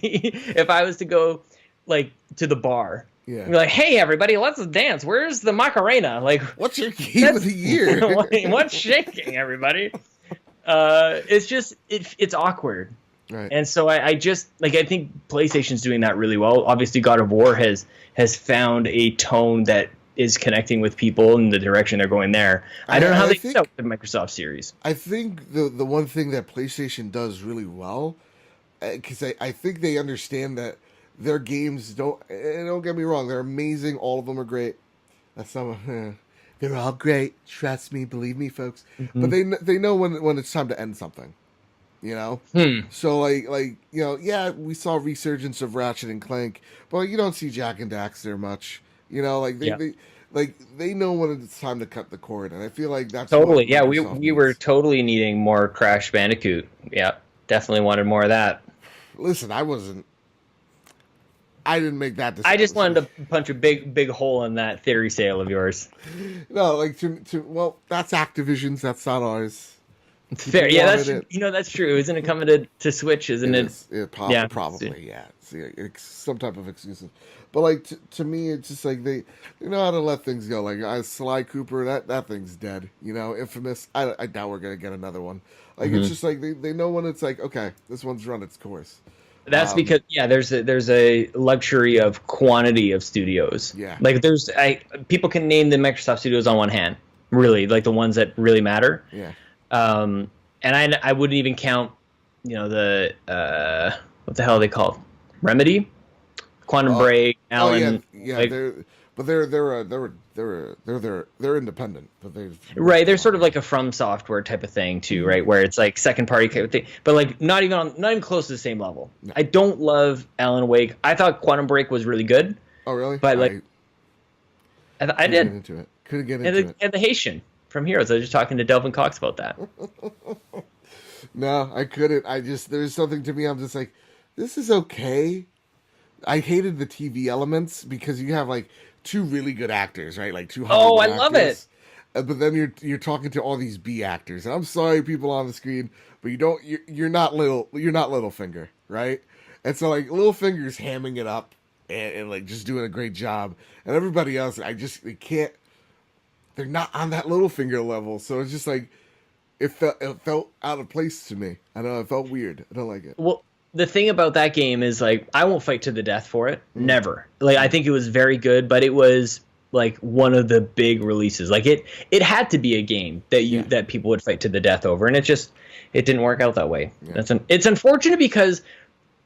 if I was to go like to the bar, be like, "Hey, everybody, let's dance. Where's the Macarena? Like, what's your game of the year? What's shaking, everybody?" It's just it's awkward, right? And so I just like I think PlayStation's doing that really well. Obviously, God of War has found a tone that is connecting with people in the direction they're going there. I don't know how they do that with the Microsoft series. I think the one thing that PlayStation does really well, because I think they understand that their games don't get me wrong, they're amazing. All of them are great. That's they're all great. Trust me, believe me, folks. But they know when it's time to end something. You know, so like we saw a resurgence of Ratchet and Clank, but you don't see Jack and Daxter much. You know, like they know when it's time to cut the cord, and I feel like that's totally. Yeah, we were totally needing more Crash Bandicoot. Yeah, definitely wanted more of that. Listen, I didn't make that decision. I just wanted to punch a big hole in that theory sale of yours. No, like well, that's Activision's. That's not ours. Fair, yeah, that's true. Isn't it coming to Switch? Isn't it? Probably, yeah. It's some type of exclusive. But like to me, it's just like they know how to let things go. Like Sly Cooper, that thing's dead. You know, Infamous. I doubt we're gonna get another one. Like it's just like they know when it's like, okay, this one's run its course. That's because there's a luxury of quantity of studios. Yeah, like people can name the Microsoft studios on one hand, really, like the ones that really matter. Yeah. And I wouldn't even count, the what the hell are they called? Remedy, Quantum Break, Alan. They're independent, but they're sort of like a From Software type of thing too, right? Where it's like second party type of thing, but like not even close to the same level. No. I don't love Alan Wake. I thought Quantum Break was really good. Oh really? But like, I did. Couldn't get into it. And the Haitian. from Heroes. I was just talking to Delvin Cox about that. No, I couldn't. There's something to me. I'm just like, this is okay. I hated the TV elements because you have like two really good actors, right? Like two Oh, Hollywood I actors. love it. But then you're talking to all these B actors, and I'm sorry, people on the screen, but you're not Littlefinger, right? And so like Littlefinger's hamming it up and like just doing a great job, and everybody else, they can't. They're not on that Littlefinger level, so it's just like it felt out of place to me. I know it felt weird. I don't like it. Well, the thing about that game is like I won't fight to the death for it. Never. Like I think it was very good, but it was like one of the big releases. Like it had to be a game that people would fight to the death over, and it didn't work out that way. Yeah. It's unfortunate because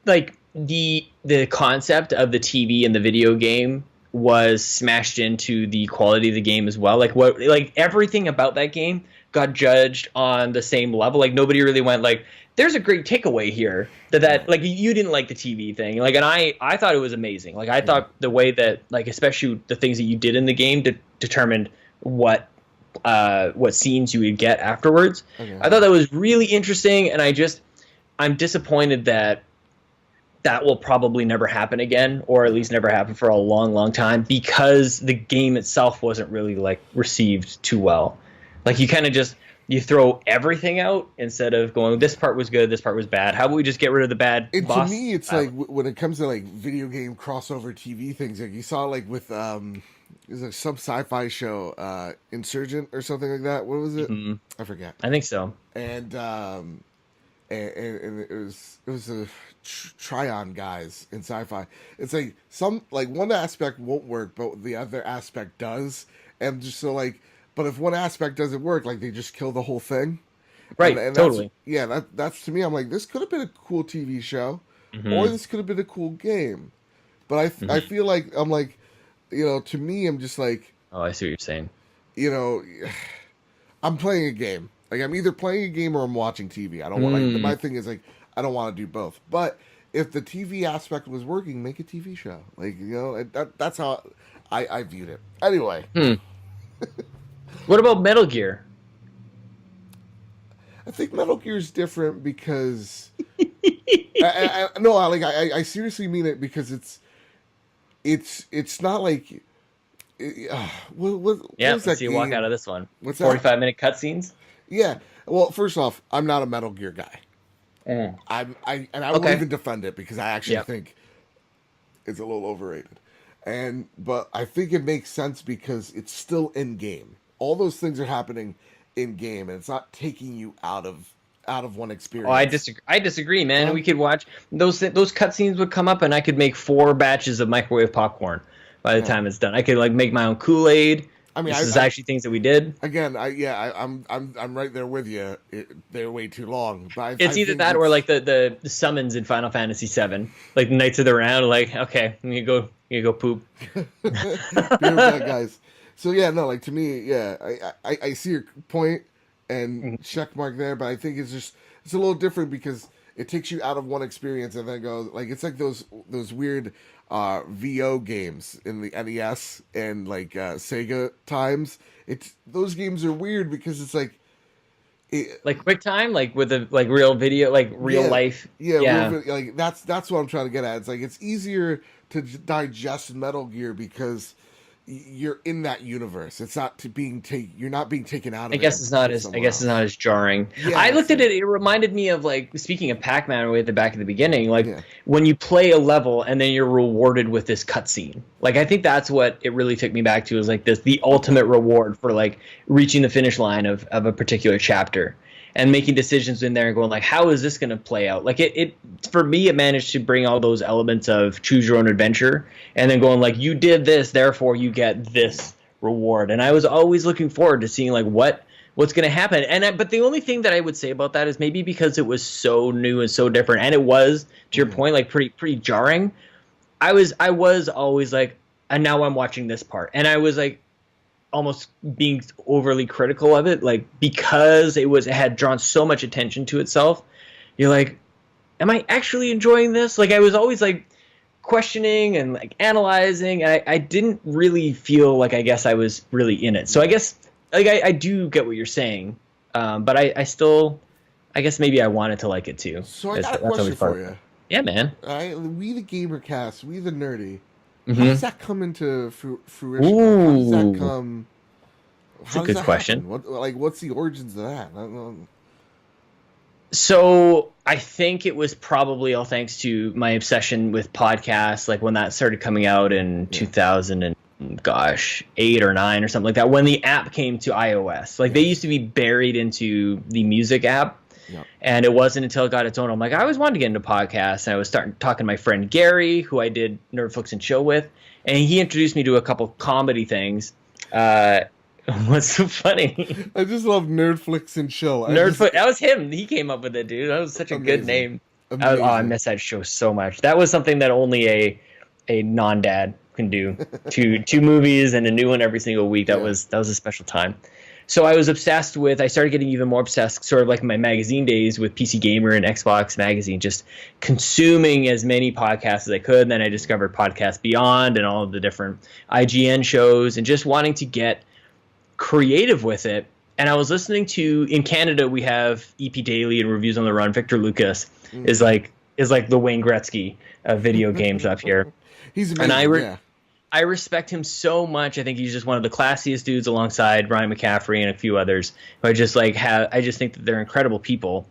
like the concept of the TV and the video game was smashed into the quality of the game as well. Like everything about that game got judged on the same level. Like nobody really went like, there's a great takeaway here that like you didn't like the TV thing. Like, and I thought it was amazing. Like I thought the way that like, especially the things that you did in the game determined what scenes you would get afterwards. Okay. I thought that was really interesting. And I'm disappointed that will probably never happen again, or at least never happen for a long, long time, because the game itself wasn't really like received too well. Like you kind of you throw everything out instead of going, this part was good, this part was bad. How about we just get rid of the bad boss? To me, it's like when it comes to like video game crossover TV things, like you saw like with there's like some sci-fi show, Insurgent or something like that. What was it? Mm-hmm. I forget. I think so. And it was a Tryon guys in sci-fi. It's like one aspect won't work, but the other aspect does, and just so like. But if one aspect doesn't work, like they just kill the whole thing. Right, and totally. That's to me, I'm like, this could have been a cool TV show, or this could have been a cool game. But I feel like, I'm like, to me, I'm just like... Oh, I see what you're saying. I'm playing a game. Like, I'm either playing a game or I'm watching TV. I don't want, like, my thing is, like, I don't want to do both. But if the TV aspect was working, make a TV show. Like, that's how I viewed it. Anyway. What about Metal Gear? I think Metal Gear is different because I seriously mean it, because it's not like what was that you game? Walk out of this one. What's 45-minute cutscenes? Yeah. Well, first off, I'm not a Metal Gear guy. I won't even defend it, because I actually think it's a little overrated. But I think it makes sense because it's still in game. All those things are happening in game, and it's not taking you out of one experience. Oh, I disagree, man. We could watch those cutscenes would come up, and I could make 4 batches of microwave popcorn by the time it's done. I could like make my own Kool-Aid. I mean, this is actually things that we did. Again, I'm right there with you. They're way too long. But it's either that or like the summons in Final Fantasy VII, like Knights of the Round. Like, okay, you go poop. Guys. So like to me, I see your point and check mark there, but I think it's a little different because it takes you out of one experience and then goes like, it's like those weird VO games in the NES and like Sega times. Those games are weird because it's like like QuickTime, like with the like real video, like real life. Yeah. Like that's what I'm trying to get at. It's like it's easier to digest Metal Gear because you're in that universe. It's not you're not being taken out of it. I guess it's not as jarring. Yeah, I looked at it, it reminded me of like, speaking of Pac-Man way at the back of the beginning, like when you play a level and then you're rewarded with this cutscene. Like I think that's what it really took me back to, is like the ultimate reward for like reaching the finish line of a particular chapter. And making decisions in there and going like, how is this going to play out? Like it for me, it managed to bring all those elements of choose your own adventure, and then going like, you did this, therefore you get this reward. And I was always looking forward to seeing like what's going to happen. But the only thing that I would say about that is maybe because it was so new and so different, and it was, to your point, like pretty jarring. I was always like, and now I'm watching this part, and I was like, almost being overly critical of it, like because it had drawn so much attention to itself. You're like, am I actually enjoying this? Like I was always like questioning and like analyzing, and I didn't really feel like, I guess I was really in it. So I guess like I do get what you're saying, but I still, I guess maybe I wanted to like it too. So I got a question for you. Yeah, man. We the Gamercast, we the nerdy. How Mm-hmm. does that come into fruition? Like, how does that Ooh, come? it's a How does good that question. happen? What's the origins of that? I don't know. So I think it was probably all thanks to my obsession with podcasts, like when that started coming out in Yeah. 2000 and gosh, 8 or 9 or something like that. When the app came to iOS, like they Yes. used to be buried into the music app. Yeah. And it wasn't until it got its own. I'm like, I always wanted to get into podcasts. And I was starting talking to my friend Gary, who I did Nerdflix and Chill with, and he introduced me to a couple comedy things. What's so funny? I just love Nerdflix and Chill. Nerdflix. That was him. He came up with it, dude. That was such a good name. Amazing. I miss that show so much. That was something that only a non-dad can do. Two movies and a new one every single week. That was a special time. So I was obsessed with. I started getting even more obsessed, sort of like in my magazine days, with PC Gamer and Xbox Magazine, just consuming as many podcasts as I could. And then I discovered Podcast Beyond and all of the different IGN shows, and just wanting to get creative with it. And I was listening to, in Canada we have EP Daily and Reviews on the Run. Victor Lucas is like the Wayne Gretzky of video games up here. He's amazing. And I respect him so much. I think he's just one of the classiest dudes, alongside Ryan McCaffrey and a few others. Who I just think that they're incredible people.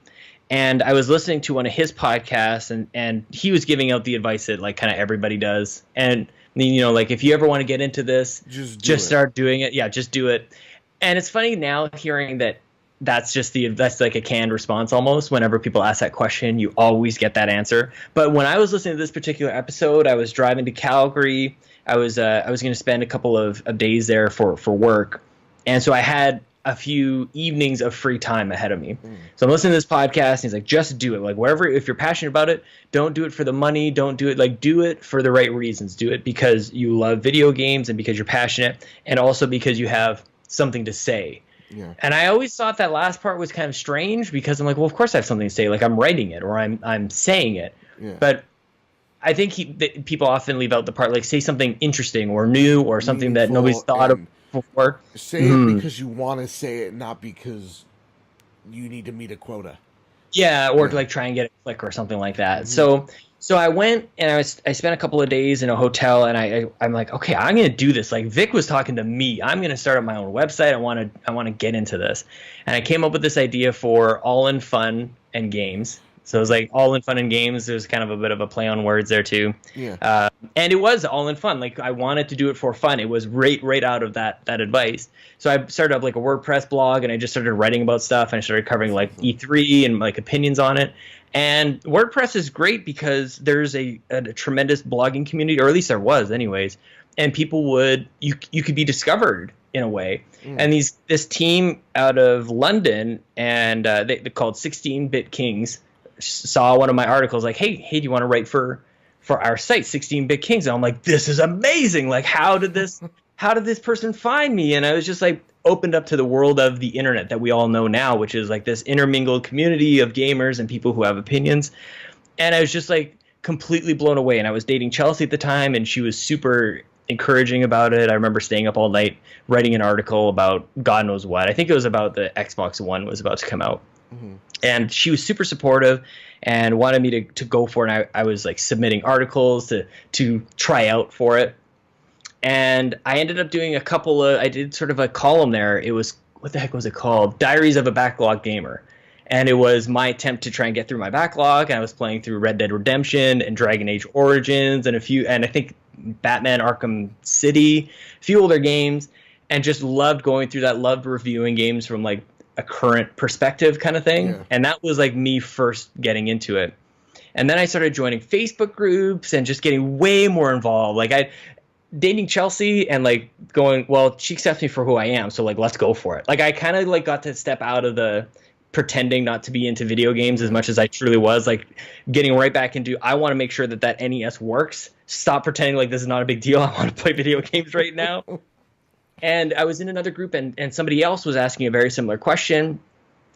And I was listening to one of his podcasts, and he was giving out the advice that like kind of everybody does. And like if you ever want to get into this, just start doing it. Yeah, just do it. And it's funny now hearing that that's like a canned response almost. Whenever people ask that question, you always get that answer. But when I was listening to this particular episode, I was driving to Calgary. I was going to spend a couple of days there for work, and so I had a few evenings of free time ahead of me. So I'm listening to this podcast, and he's like, just do it. Like, wherever, if you're passionate about it, don't do it for the money. Don't do it. Like, do it for the right reasons. Do it because you love video games and because you're passionate, and also because you have something to say. Yeah. And I always thought that last part was kind of strange, because I'm like, well, of course I have something to say. Like, I'm writing it, or I'm saying it. Yeah. But I think people often leave out the part, like, say something interesting or new or something that nobody's thought of before. Say it because you want to say it, not because you need to meet a quota. Yeah, or to like try and get a click or something like that. So I went and I spent a couple of days in a hotel, and I'm like, okay, I'm gonna do this. Like, Vic was talking to me. I'm gonna start up my own website. I want to get into this, and I came up with this idea for All in Fun and Games. So it was like All in Fun and Games. There's kind of a bit of a play on words there too. Yeah. And it was all in fun. Like, I wanted to do it for fun. It was right out of that advice. So I started up like a WordPress blog, and I just started writing about stuff, and I started covering like E3 and like opinions on it. And WordPress is great because there's a tremendous blogging community, or at least there was anyways. And people you could be discovered in a way. And this team out of London, and they're called 16-Bit Kings, saw one of my articles, like, hey, do you want to write for our site, 16-Bit Kings? And I'm like, this is amazing. Like, how did this person find me? And I was just like opened up to the world of the internet that we all know now, which is like this intermingled community of gamers and people who have opinions. And I was just like completely blown away. And I was dating Chelsea at the time, and she was super encouraging about it. I remember staying up all night writing an article about God knows what. I think it was about the Xbox One was about to come out. And she was super supportive and wanted me to go for it. And I was like submitting articles to try out for it. And I ended up doing I did sort of a column there. It was, what the heck was it called? Diaries of a Backlog Gamer. And it was my attempt to try and get through my backlog. And I was playing through Red Dead Redemption and Dragon Age Origins and I think Batman Arkham City, a few older games, and just loved going through that, loved reviewing games from like a current perspective kind of thing. Yeah. And that was like me first getting into it. And then I started joining Facebook groups and just getting way more involved. Like dating Chelsea and like going, well, she accepts me for who I am, so like let's go for it. Like I kind of like got to step out of the pretending not to be into video games as much as I truly was, like getting right back into, I want to make sure that NES works. Stop pretending like this is not a big deal. I want to play video games right now. And I was in another group, and somebody else was asking a very similar question.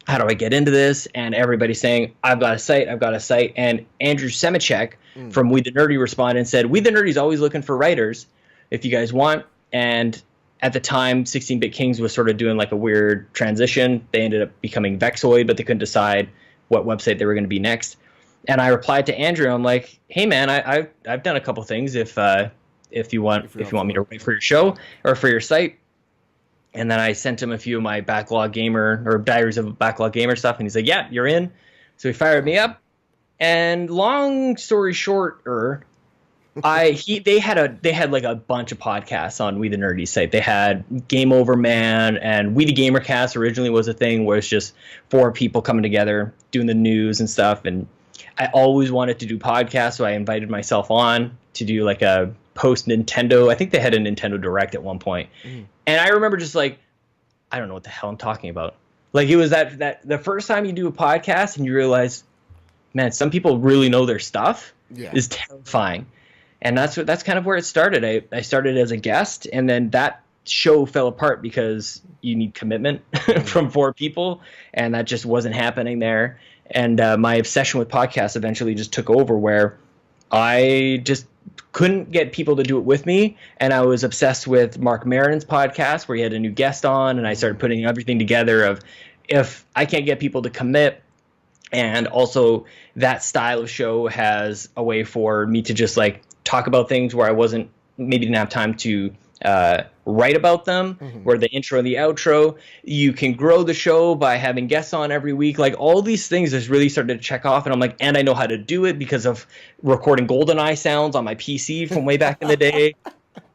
How do I get into this? And everybody's saying, I've got a site. And Andrew Semichek from We the Nerdy responded and said, We the Nerdy's always looking for writers if you guys want. And at the time, 16-Bit Kings was sort of doing like a weird transition. They ended up becoming Vexoid, but they couldn't decide what website they were going to be next. And I replied to Andrew. I'm like, "Hey man, I've done a couple things. If you want me to write for your show or for your site." And then I sent him a few of my Backlog Gamer or Diaries of a Backlog Gamer stuff, and he's like, "Yeah, you're in." So he fired me up. And long story short, they had like a bunch of podcasts on We the Nerdy site. They had Game Over Man, and We the Gamercast originally was a thing where it's just 4 people coming together doing the news and stuff. And I always wanted to do podcasts, so I invited myself on to do like a post Nintendo. I think they had a Nintendo Direct at one point. And I remember just like, I don't know what the hell I'm talking about. Like it was that the first time you do a podcast and you realize, man, some people really know their stuff is terrifying. And that's kind of where it started. I started as a guest, and then that show fell apart because you need commitment from 4 people, and that just wasn't happening there. And my obsession with podcasts eventually just took over, where I just couldn't get people to do it with me. And I was obsessed with Mark Maron's podcast, where he had a new guest on, and I started putting everything together of, if I can't get people to commit, and also that style of show has a way for me to just like talk about things where I didn't have time to write about them, where the intro and the outro, you can grow the show by having guests on every week. Like all these things just really started to check off, and I'm like, and I know how to do it because of recording GoldenEye sounds on my PC from way back in the day.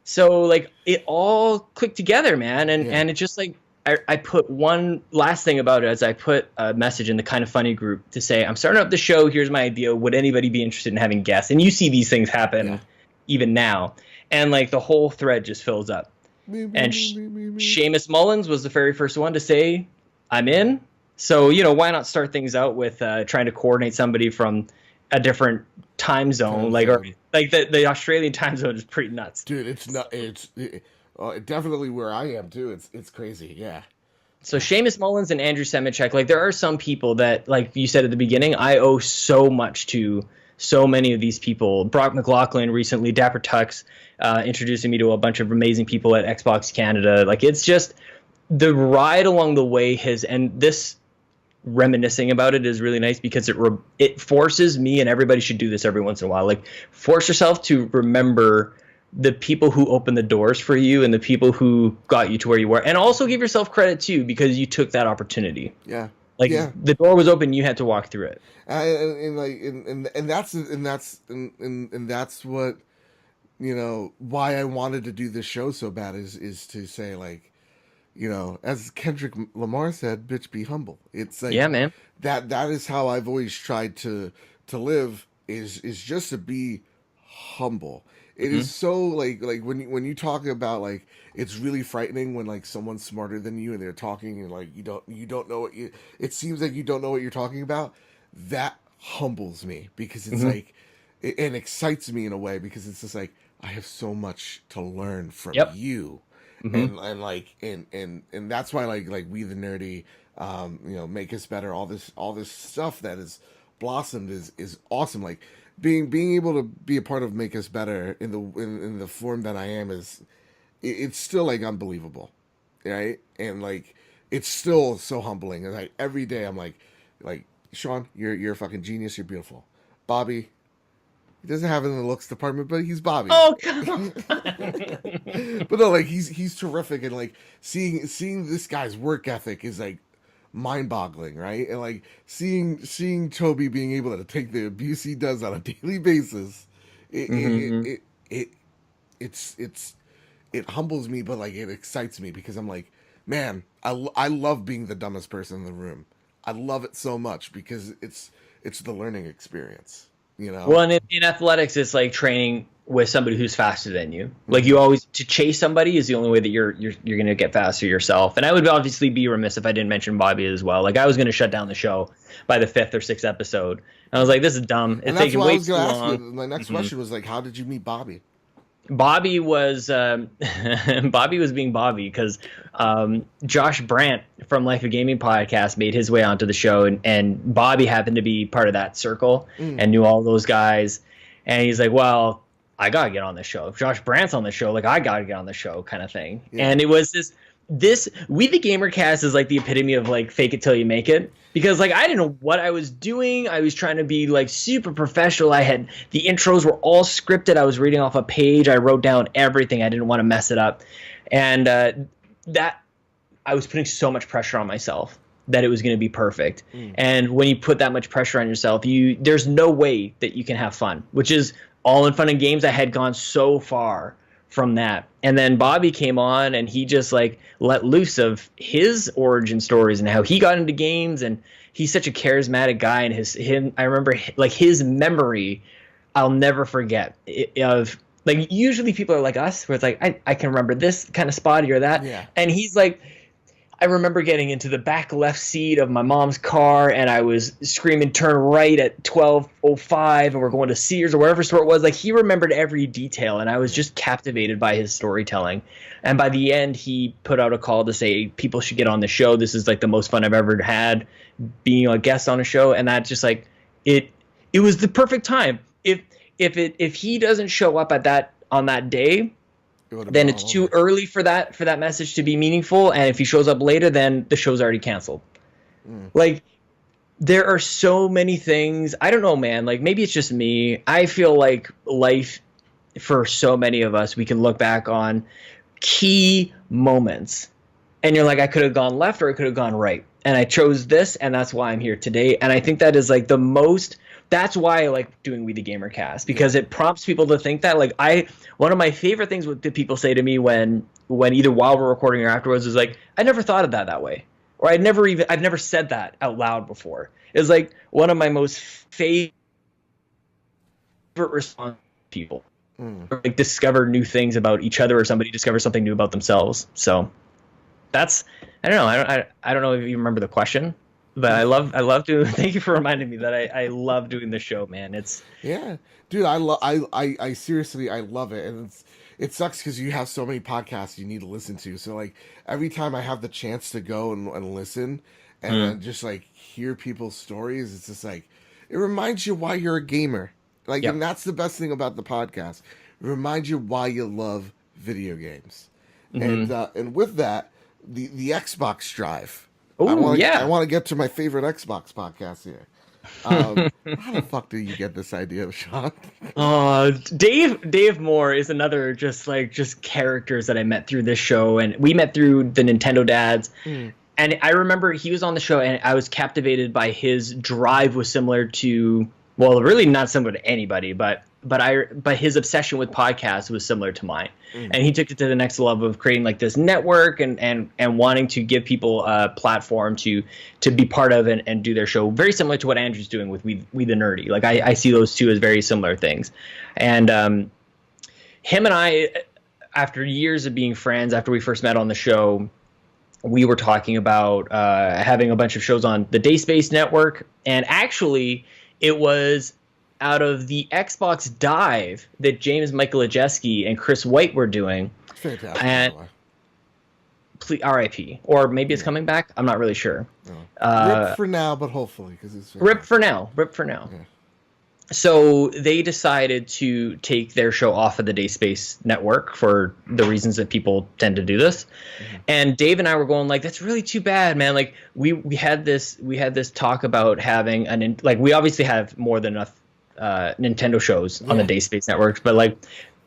So like it all clicked together, man. And it just like, I put one last thing about it, as I put a message in the Kind of Funny group to say, I'm starting up the show. Here's my idea. Would anybody be interested in having guests? And you see these things happen even now. And like the whole thread just fills up. And Seamus Mullins was the very first one to say, I'm in. So, why not start things out with trying to coordinate somebody from a different time zone? The Australian time zone is pretty nuts. Dude, it's not. It's definitely where I am too. It's crazy. Yeah. So Seamus Mullins and Andrew Semichek, like there are some people that, like you said at the beginning, I owe so much to. So many of these people. Brock McLaughlin recently, Dapper Tux, introducing me to a bunch of amazing people at Xbox Canada. Like it's just the ride along the way and this reminiscing about it is really nice because it forces me, and everybody should do this every once in a while. Like force yourself to remember the people who opened the doors for you and the people who got you to where you were, and also give yourself credit too because you took that opportunity. Yeah. The door was open, you had to walk through it. And that's what, why I wanted to do this show so bad is to say, like, as Kendrick Lamar said, bitch, be humble. It's like, yeah, man, that is how I've always tried to live is just to be humble. It is so like when you talk about, like, it's really frightening when like someone's smarter than you and they're talking and like you don't know it seems like you don't know what you're talking about. That humbles me because it's like it excites me in a way because it's just like I have so much to learn from you. And that's why like We the Nerdy, Make Us Better, all this stuff that is blossomed is awesome. Like being able to be a part of Make Us Better in the form that I am it's still like unbelievable, right? And like it's still so humbling. And like every day I'm like Sean, you're a fucking genius. You're beautiful. Bobby, he doesn't have it in the looks department, but he's Bobby. Oh, come on. But no, like he's terrific, and like seeing this guy's work ethic is like mind-boggling, right? And like seeing Toby being able to take the abuse he does on a daily basis, it humbles me, but like it excites me because I'm like, man, I love being the dumbest person in the room. I love it so much because it's the learning experience, Well, and in athletics, it's like training with somebody who's faster than you. Like you always to chase somebody is the only way that you're going to get faster yourself. And I would obviously be remiss if I didn't mention Bobby as well. Like I was going to shut down the show by the 5th or 6th episode. And I was like, this is dumb. It's taking way too long. My next question was like, how did you meet Bobby? Bobby was being Bobby because Josh Brandt from Life of Gaming podcast made his way onto the show, and Bobby happened to be part of that circle and knew all those guys. And he's like, well, I gotta get on the show. If Josh Brandt's on the show, like I gotta get on the show, kind of thing. Yeah. And it was this We the Gamercast is like the epitome of like fake it till you make it, because like I didn't know what I was doing. I was trying to be like super professional. I had the intros were all scripted. I was reading off a page. I wrote down everything. I didn't want to mess it up, and that I was putting so much pressure on myself that it was going to be perfect. And when you put that much pressure on yourself, there's no way that you can have fun, which is all in fun and games. I had gone so far from that. And then Bobby came on and he just like let loose of his origin stories and how he got into games. And he's such a charismatic guy, and I remember like his memory, I'll never forget of like, usually people are like us where it's like, I can remember this kind of spot or that. Yeah. And he's like, I remember getting into the back left seat of my mom's car and I was screaming turn right at 12:05 and we're going to Sears or wherever store it was. Like, he remembered every detail and I was just captivated by his storytelling. And by the end, he put out a call to say people should get on the show. This is like the most fun I've ever had being a guest on a show. And that just like it was the perfect time. If he doesn't show up on that day, then it's too early for that message to be meaningful. And if he shows up later, then the show's already canceled. Like, there are so many things. I don't know, man. Like, maybe it's just me. I feel like life, for so many of us, we can look back on key moments and you're like, I could have gone left or I could have gone right. And I chose this, and that's why I'm here today. And I think that is like that's why I like doing We the Gamercast, because it prompts people to think that. Like, one of my favorite things that people say to me when either while we're recording or afterwards is like, I never thought of that way. Or I've never said that out loud before. It's like one of my most favorite response to people. Or like discover new things about each other, or somebody discovers something new about themselves. So that's, I don't know. I don't know if you remember the question, but I love doing. Thank you for reminding me that I love doing the show, man. Yeah, dude, I seriously, I love it. And it sucks because you have so many podcasts you need to listen to. So like every time I have the chance to go and listen and then just like hear people's stories, it's just like, it reminds you why you're a gamer. Like, and that's the best thing about the podcast. It reminds you why you love video games. And with that, the Xbox Drive. I want to get to my favorite Xbox podcast here. How the fuck did you get this idea, Sean? Dave Moore is another just characters that I met through this show, and we met through the Nintendo Dads. And I remember he was on the show, and I was captivated by his drive. Was similar to, well, really not similar to anybody, but his obsession with podcasts was similar to mine. And he took it to the next level of creating like this network and wanting to give people a platform to be part of and do their show. Very similar to what Andrew's doing with We the Nerdy. Like, I see those two as very similar things. And him and I, after years of being friends, after we first met on the show, we were talking about having a bunch of shows on the Dayspace network. And actually, it was out of the Xbox Dive that James Michael-Ajeski and Chris White were doing. Fantastic. And RIP. Or maybe it's coming back. I'm not really sure. Rip for now, but hopefully. It's Rip for now. Yeah. So they decided to take their show off of the Dayspace network for the reasons that people tend to do this. And Dave and I were going like, that's really too bad, man. Like, we had this talk about having we obviously have more than enough Nintendo shows on the Dayspace networks, but like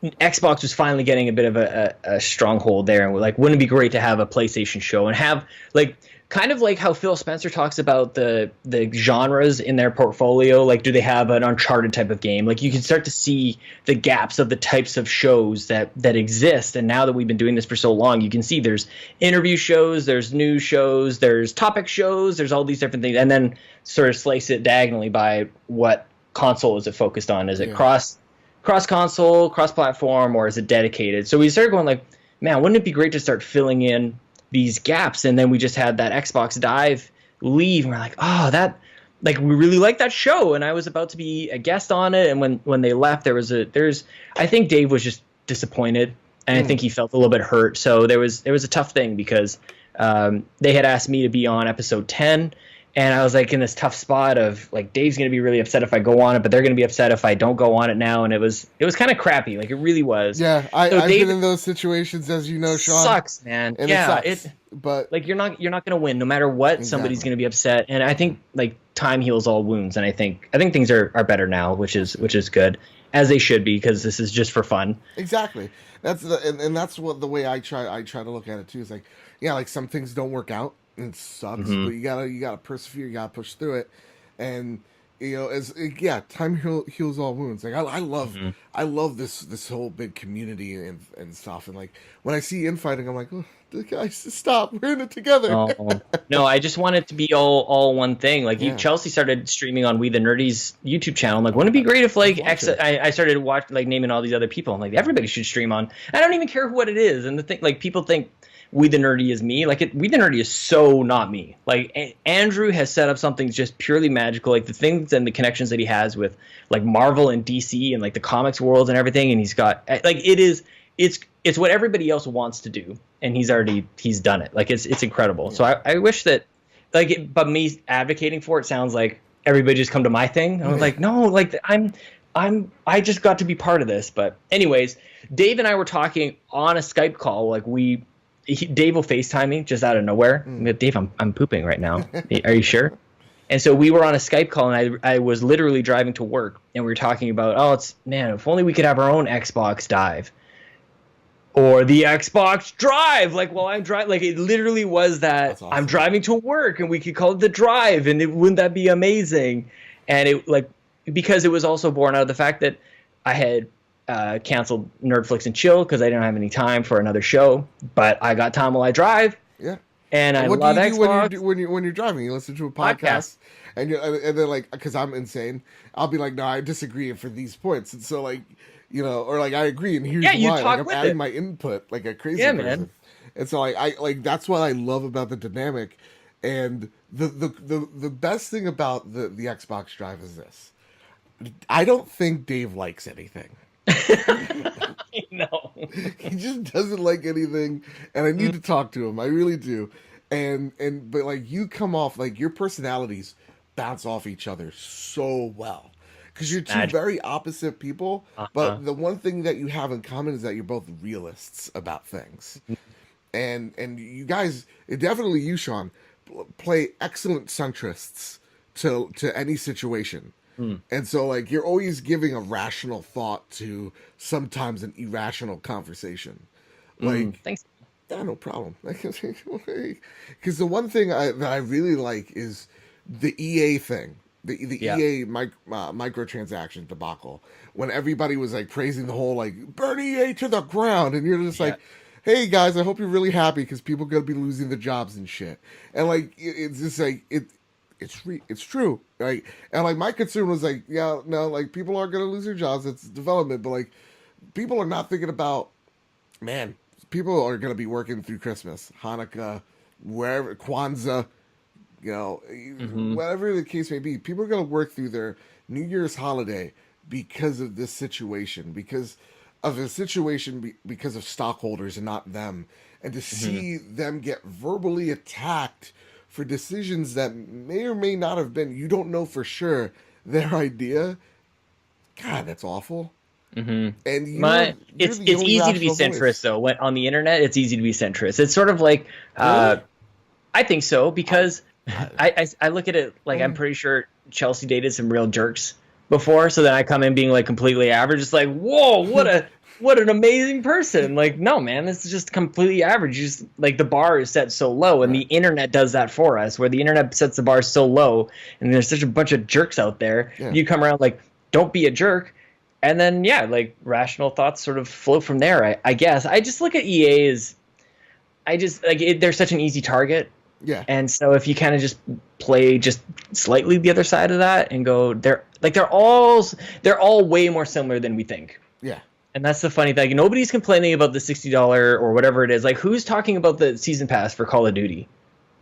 Xbox was finally getting a bit of a stronghold there, and we're like, wouldn't it be great to have a PlayStation show and have like kind of like how Phil Spencer talks about the genres in their portfolio. Like, do they have an Uncharted type of game? Like, you can start to see the gaps of the types of shows that exist. And now that we've been doing this for so long, you can see there's interview shows, there's news shows, there's topic shows, there's all these different things, and then sort of slice it diagonally by what console is it focused on? Is it cross console, cross platform, or is it dedicated? So we started going like, man, wouldn't it be great to start filling in these gaps? And then we just had that Xbox Dive leave, and we're like, oh, that, like, we really like that show, and I was about to be a guest on it, and when they left, I think Dave was just disappointed, and I think he felt a little bit hurt. So there was a tough thing because they had asked me to be on episode 10, And I was like in this tough spot of like Dave's gonna be really upset if I go on it, but they're gonna be upset if I don't go on it now. And it was kind of crappy, like it really was. Yeah, So I've been Dave in those situations, as you know, Sean, sucks, man. and it Yeah, sucks. But like you're not gonna win no matter what. Somebody's exactly. gonna be upset, and I think like time heals all wounds, and I think things are better now, which is good, as they should be, because this is just for fun. Exactly. That's and that's what the way I try to look at it too. Is like, yeah, like some things don't work out and it sucks, Mm-hmm. but you gotta persevere, you gotta push through it, and as yeah, time heals all wounds. Like Mm-hmm. I love this whole big community and stuff, and like when I see infighting, I'm like, oh, guys, stop, we're in it together. Oh no, I just want it to be all one thing. Like Yeah. Chelsea started streaming on We the Nerdy's YouTube channel. I'm like, wouldn't it be great if like Watch it. I started watching like naming all these other people. I'm like, everybody should stream on. I don't even care what it is. And the thing, like people think We the Nerdy is me. Like We the Nerdy is so not me. Like Andrew has set up something just purely magical. Like the things and the connections that he has with like Marvel and DC and like the comics world and everything. And he's got like it's what everybody else wants to do, and he's done it. Like it's incredible. So I wish that but me advocating for it sounds like everybody just come to my thing. I was like, no, like I just got to be part of this. But anyways, Dave and I were talking on a Skype call. Like Dave will FaceTime me just out of nowhere. I'm like, Dave, I'm pooping right now. Are you sure? And so we were on a Skype call, and I was literally driving to work, and we were talking about, if only we could have our own Xbox Dive. Or the Xbox Drive, like while I'm driving, like it literally was that. That's awesome. I'm driving to work, and we could call it the Drive, and wouldn't that be amazing? And it because it was also born out of the fact that I had canceled Nerdflix and Chill because I didn't have any time for another show, but I got time while I drive, Yeah. and I What love do you do Xbox. when you're driving? You listen to a podcast, and then like, because I'm insane, I'll be like, no, I disagree for these points, and so like, or like I agree, and here's Yeah, you why. talk Like I'm with adding it. my input like a crazy Yeah, person. man. And so like I like that's what I love about the dynamic, and the best thing about the Xbox Drive is this. I don't think Dave likes anything. I know. He just doesn't like anything, and I need to talk to him. I really do. But like you come off like your personalities bounce off each other so well because you're two Magic. very opposite people. Uh-huh. But the one thing that you have in common is that you're both realists about things, and you guys, definitely you, Sean, play excellent centrists to any situation. And so, like, you're always giving a rational thought to sometimes an irrational conversation. Like, Thanks. yeah, no problem. Because the one thing that I really like is the EA thing, the Yeah. EA microtransaction debacle. When everybody was like praising the whole like burn EA to the ground, and you're just like, hey guys, I hope you're really happy because people are gonna be losing their jobs and shit. And like, it's just like it's true, right? And like my concern was like, yeah, no, like people are gonna lose their jobs. It's development, but like people are not thinking about, man, people are gonna be working through Christmas, Hanukkah, wherever, Kwanzaa, whatever the case may be. People are gonna work through their New Year's holiday because of this situation, because of stockholders and not them, and to see them get verbally attacked for decisions that may or may not have been, you don't know for sure, their idea. God, that's awful. And It's easy to be centrist though. When on the internet, it's easy to be centrist. It's sort of like I think so because I look at it like I'm pretty sure Chelsea dated some real jerks before, so then I come in being like completely average. It's like, whoa, what an amazing person. Like, no, man, this is just completely average. You just like the bar is set so low, and the internet does that for us, where the internet sets the bar so low, and there's such a bunch of jerks out there. Yeah. You come around like, don't be a jerk, and then like rational thoughts sort of flow from there. I guess I just look at EA as they're such an easy target. Yeah. And so if you kind of just play just slightly the other side of that and go, they're all way more similar than we think. Yeah. And that's the funny thing. Nobody's complaining about the $60 or whatever it is. Like, who's talking about the season pass for Call of Duty?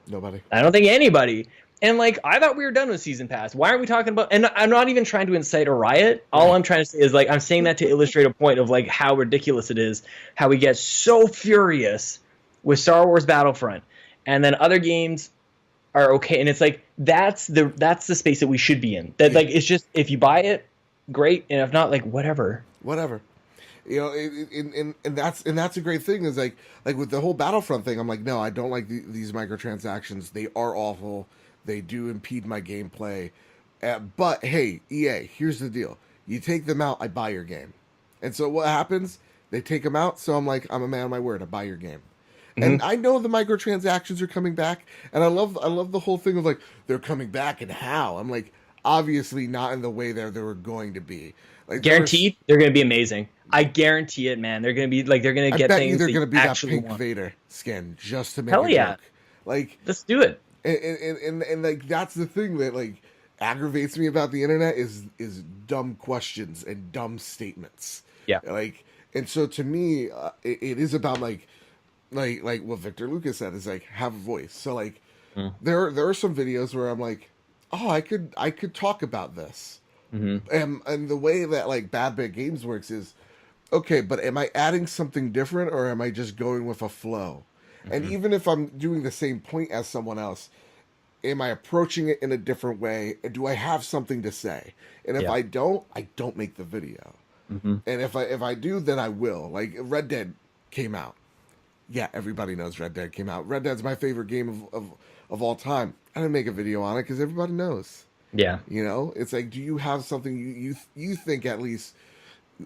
Nobody. I don't think anybody. And like, I thought we were done with season pass. Why aren't we talking about? And I'm not even trying to incite a riot. All I'm trying to say is like, I'm saying that to illustrate a point of like how ridiculous it is, how we get so furious with Star Wars Battlefront, and then other games are okay, and it's like that's the space that we should be in. That Yeah. like it's just if you buy it, great, and if not, like whatever. Whatever. And that's a great thing is like with the whole Battlefront thing. I'm like, no, I don't like these microtransactions. They are awful. They do impede my gameplay. But hey, EA, here's the deal: you take them out, I buy your game. And so what happens? They take them out, so I'm like, I'm a man of my word. I buy your game. And Hmm. I know the microtransactions are coming back, and I love the whole thing of like they're coming back and how. I'm like, obviously not in the way that they were going to be. Like there was, Guaranteed, they're gonna be amazing. I guarantee it, man. They're gonna be like they're gonna I get bet you things they're that you gonna be that actually pink want. Vader skin just to make a Hell yeah, joke. Like, let's do it. and like that's the thing that like aggravates me about the internet is dumb questions and dumb statements. Yeah. Like, and so to me, it is about like what Victor Lucas said is like have a voice. So like there are some videos where I'm like, oh, I could talk about this. Mm-hmm. And the way that like Bad Bit Games works is okay, but am I adding something different or am I just going with a flow? And Hmm. even if I'm doing the same point as someone else, am I approaching it in a different way? And do I have something to say? And if Yeah. I don't make the video. Hmm. And if I do, then I will. Like Red Dead came out. Yeah, everybody knows Red Dead came out. Red Dead's my favorite game of all time. I didn't make a video on it because everybody knows. Yeah. You know, it's like, do you have something you think at least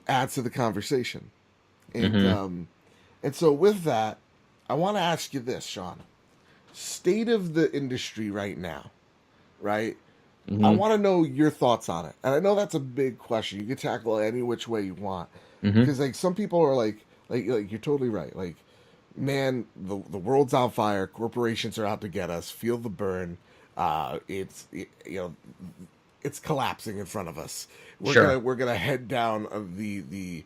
adds to the conversation? And Hmm. and so with that, I want to ask you this, Sean. State of the industry right now, right? I Hmm. want to know your thoughts on it. And I know that's a big question. You can tackle it any which way you want. Hmm. Because like some people are like you're totally right. Like, man, the world's on fire. Corporations are out to get us. Feel the burn. You know, it's collapsing in front of us. Sure. We're gonna head down of the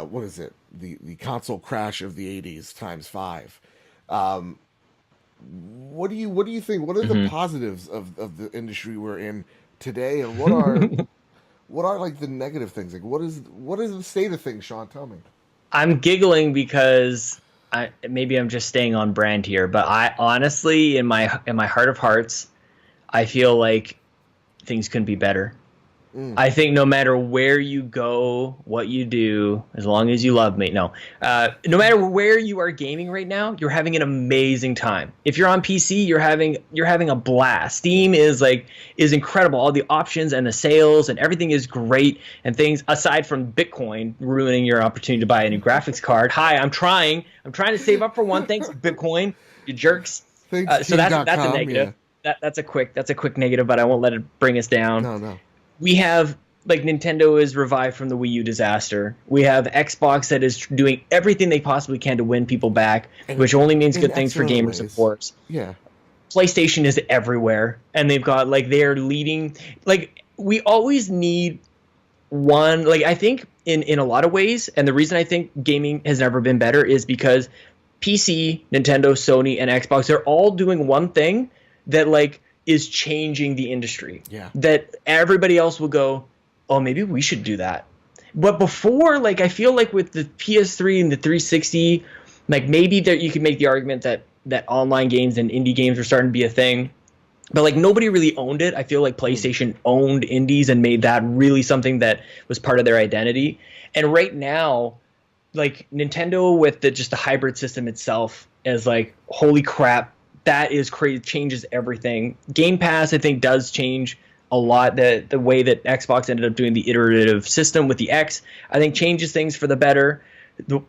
what is it? The console crash of the '80s times five. Um, what do you think? What are the Hmm. positives of the industry we're in today, and what are like the negative things? Like what is the state of things, Sean? Tell me. I'm giggling because I maybe I'm just staying on brand here, but I honestly, in my heart of hearts, I feel like things couldn't be better. Mm. I think no matter where you go, what you do, as long as you love me, no, no matter where you are gaming right now, you're having an amazing time. If you're on PC, you're having a blast. Yeah. Steam is incredible. All the options and the sales and everything is great. And things aside from Bitcoin ruining your opportunity to buy a new graphics card. Hi, I'm trying. I'm trying to save up for one. Thanks, Bitcoin, you jerks. Thanks, So that's a King.com. Yeah. negative. That's a quick negative, but I won't let it bring us down. No, no. We have like Nintendo is revived from the Wii U disaster. We have Xbox that is doing everything they possibly can to win people back, And which only means in good things for excellent gamers, of ways. course. Yeah. PlayStation is everywhere, and they've got like they're leading. Like we always need one. Like I think in a lot of ways, and the reason I think gaming has never been better is because PC, Nintendo, Sony, and Xbox, they're all doing one thing that like is changing the industry. Yeah. That everybody else will go, oh, maybe we should do that. But before, like I feel like with the PS3 and the 360, like maybe that you could make the argument that online games and indie games are starting to be a thing. But like nobody really owned it. I feel like Mm. PlayStation owned indies and made that really something that was part of their identity. And right now, like Nintendo with just the hybrid system itself is like holy crap, that is crazy, changes everything. Game Pass I think does change a lot. The way that Xbox ended up doing the iterative system with the X I think changes things for the better.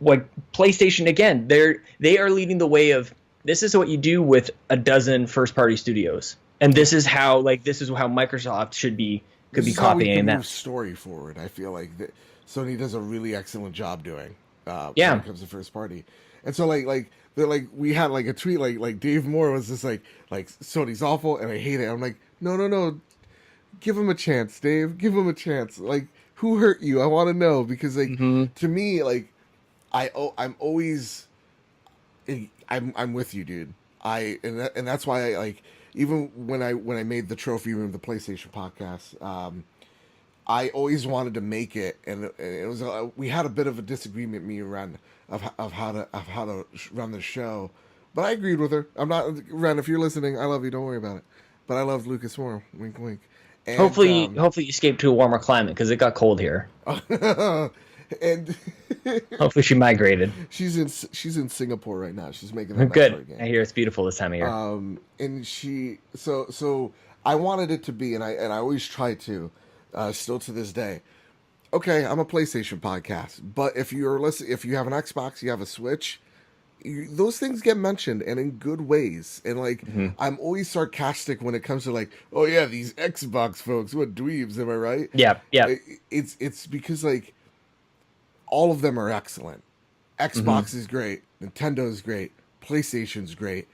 Like PlayStation again, they are leading the way of this is what you do with a dozen first party studios. And Yeah. this is how Microsoft could This be is how we can copying move that. story forward. I feel like that Sony does a really excellent job doing when Yeah. it comes to first party. And so like we had like a tweet like Dave Moore was just like Sony's awful and I hate it. I'm like no, give him a chance, Dave. Give him a chance. Like who hurt you? I want to know because like Hmm. to me like I'm always I'm with you, dude. And that's why I like even when I made the trophy room the PlayStation podcast. I always wanted to make it, and it was we had a bit of a disagreement, me and Ren, of how to run the show, But I agreed with her. I'm not Ren. If you're listening, I love you. Don't worry about it. But I love Lucas more. Wink, wink. And Hopefully you escape to a warmer climate because it got cold here. and Hopefully she migrated. she's in Singapore right now. She's making that Good. Metroid game. I hear it's beautiful this time of year. And so I wanted it to be, and I always try to, still to this day. Okay, I'm a PlayStation podcast, but if you have an Xbox, you have a Switch, those things get mentioned and in good ways. And like, I'm always sarcastic when it comes to like, oh yeah, these Xbox folks, what dweebs, am I right? Yeah. It's because like all of them are excellent. Xbox is great, Nintendo's great, PlayStation's great.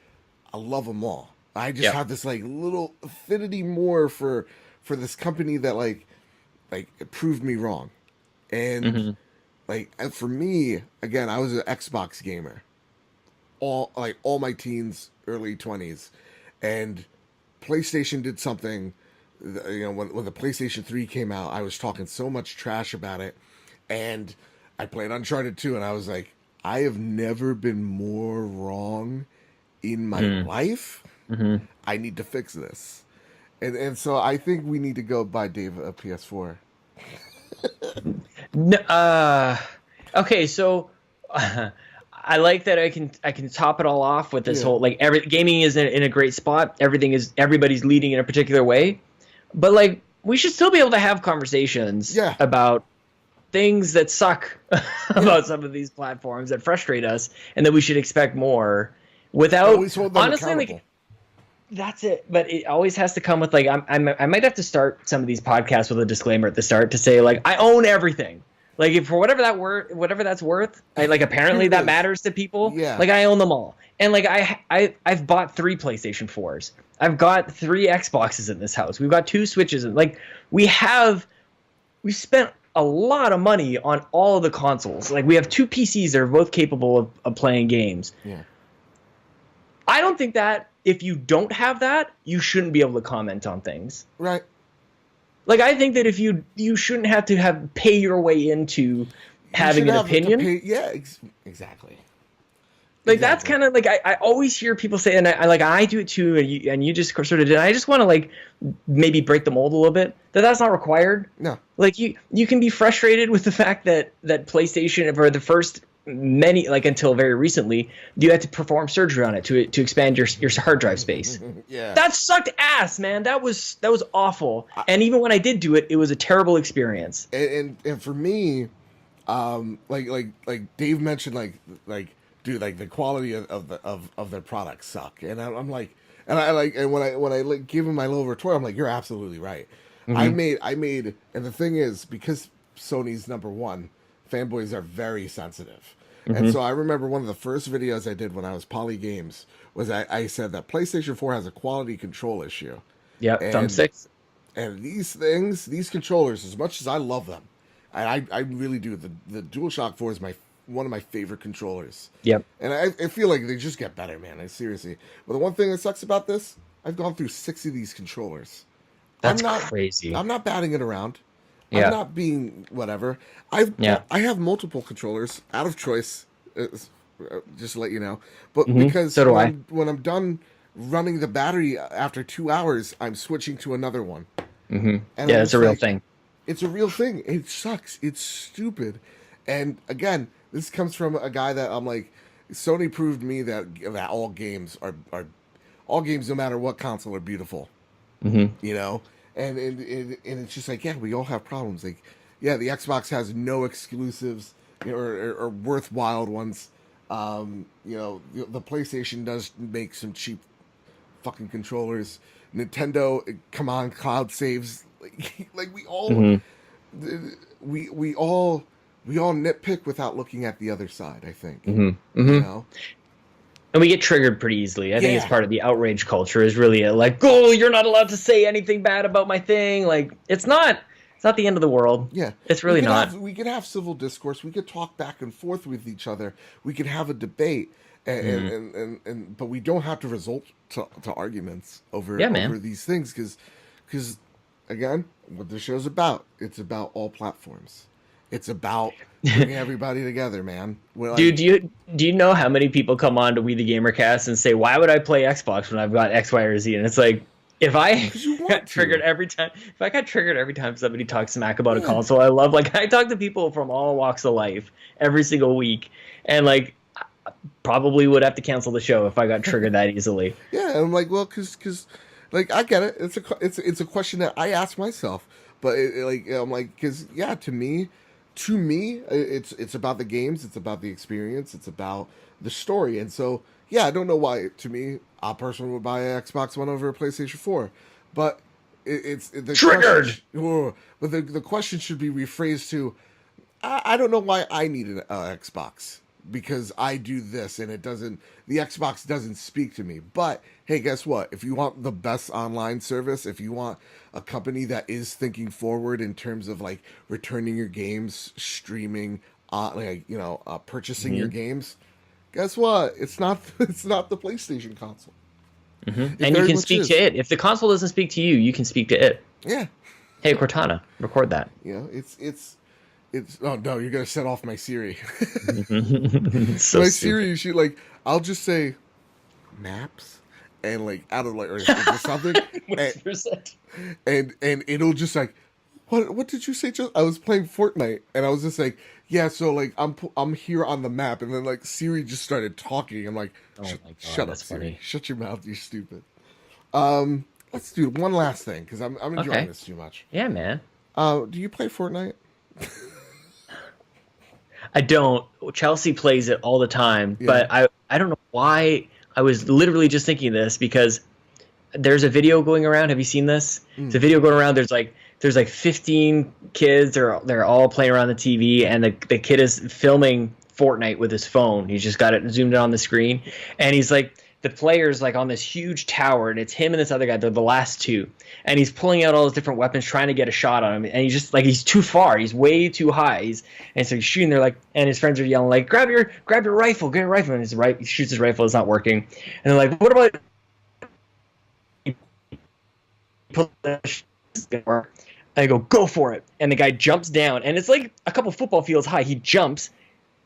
I love them all. I just have this like little affinity more for this company that like it proved me wrong. And like for me, again, I was an Xbox gamer all my teens, early 20s, and PlayStation did something. When the PlayStation 3 came out, I was talking so much trash about it, and I played Uncharted 2, and I was like, I have never been more wrong in my life. I need to fix this. And so I think we need to go buy Dave a PS4. Okay, so I like that I can top it all off with this whole like gaming is in a great spot. Everybody's leading in a particular way, but like we should still be able to have conversations about things that suck about some of these platforms that frustrate us, and that we should expect more without honestly like. That's it, but it always has to come with like I might have to start some of these podcasts with a disclaimer at the start to say like I own everything. Like if for whatever that's worth, like apparently that matters to people. Yeah. Like I own them all, and like I've bought 3 PlayStation 4s. I've got 3 Xboxes in this house. We've got 2 Switches, and like we spent a lot of money on all of the consoles. Like we have 2 PCs that are both capable of playing games. Yeah. I don't think that if you don't have that, you shouldn't be able to comment on things. Right. Like I think that if you shouldn't have to pay your way into having an opinion. Exactly. Like that's kind of like I always hear people say, and I do it too, and you just sort of did. I just want to like maybe break the mold a little bit. That's not required. No. Like you can be frustrated with the fact that PlayStation for the first many like until very recently you had to perform surgery on it to expand your hard drive space. Yeah. That sucked ass, man. That was awful. And even when I did do it, it was a terrible experience. And for me, like Dave mentioned, like dude, like the quality of their products suck, and I'm like, and when I like give him my little retort, I'm like, you're absolutely right. I made, and the thing is, because Sony's number one, fanboys are very sensitive. And so I remember one of the first videos I did when I was Poly Games was I said that PlayStation 4 has a quality control issue. Yeah, thumbsticks. And these controllers, as much as I love them, I really do. The DualShock 4 is one of my favorite controllers. Yep. And I feel like they just get better, man. Seriously. But the one thing that sucks about this, I've gone through 6 of these controllers. That's crazy. I'm not batting it around. Yeah. I'm not being whatever. I have multiple controllers out of choice, just to let you know. But because so when I'm done running the battery after 2 hours, I'm switching to another one. And yeah, it's a real thing. It's a real thing. It sucks. It's stupid. And again, this comes from a guy that I'm like, Sony proved me that all games are all games, no matter what console, are beautiful. You know. And it's just like, yeah, we all have problems. Like, yeah, the Xbox has no exclusives, or worthwhile ones. The PlayStation does make some cheap fucking controllers. Nintendo, come on, cloud saves. Like we all, we all nitpick without looking at the other side. I think, you know. And we get triggered pretty easily. I think it's part of the outrage culture is really like, oh, you're not allowed to say anything bad about my thing. Like, it's not the end of the world. Yeah. It's really not. We could have civil discourse. We could talk back and forth with each other. We could have a debate. But we don't have to resort to arguments over these things. Because, again, what the show's about, it's about all platforms. It's about bringing everybody together, man. We're like, Dude, do you know how many people come on to We the Gamercast and say, "Why would I play Xbox when I've got X, Y, or Z?" And it's like, if I because you want got triggered to. every time, if I got triggered every time somebody talks smack about a Yeah. console, I love. Like I talk to people from all walks of life every single week, and like probably would have to cancel the show if I got triggered that easily. Yeah, and I'm like, well, because, like, I get it. It's a question that I ask myself, but like, I'm like, because yeah, to me, it's about the games, it's about the experience, it's about the story, and so yeah, I don't know why. To me, a person would buy an Xbox One over a PlayStation 4, but it's the question. Triggered. But the question should be rephrased to, I don't know why I need an Xbox because I do this and the Xbox doesn't speak to me. But hey, guess what? If you want the best online service, if you want a company that is thinking forward in terms of like returning your games, streaming, purchasing your games, guess what? It's not it's not the PlayStation console. It And you very can much speak is. to it. If the console doesn't speak to you, you can speak to it. Yeah, Hey, Cortana, record that. it's. Oh no, you're gonna set off my Siri. So My stupid. Siri, I'll just say maps, and like out of like or just something, and, 100%. and it'll just like, what did you say? Just I was playing Fortnite, and I was just like, yeah, so like I'm here on the map, and then like Siri just started talking. I'm like, Oh my God, shut up, that's Siri, funny. shut your mouth, you stupid. Let's do one last thing because I'm enjoying Okay. this too much. Yeah, man. Do you play Fortnite? I don't. Chelsea plays it all the time, Yeah. but I don't know why. I was literally just thinking this because there's a video going around. Have you seen this? It's a video going around. There's like 15 kids. They're all playing around the TV, and the kid is filming Fortnite with his phone. He's just got it zoomed in on the screen, and he's like the player's like on this huge tower, and it's him and this other guy. They're the last two, and he's pulling out all his different weapons, trying to get a shot on him, and he's just like he's too far. He's way too high. And so he's shooting. They're like, and his friends are yelling like, "Grab your rifle, get a rifle!" And he shoots his rifle. It's not working, and they're like, "What about?" And I go for it. And the guy jumps down, and it's like a couple football fields high. He jumps.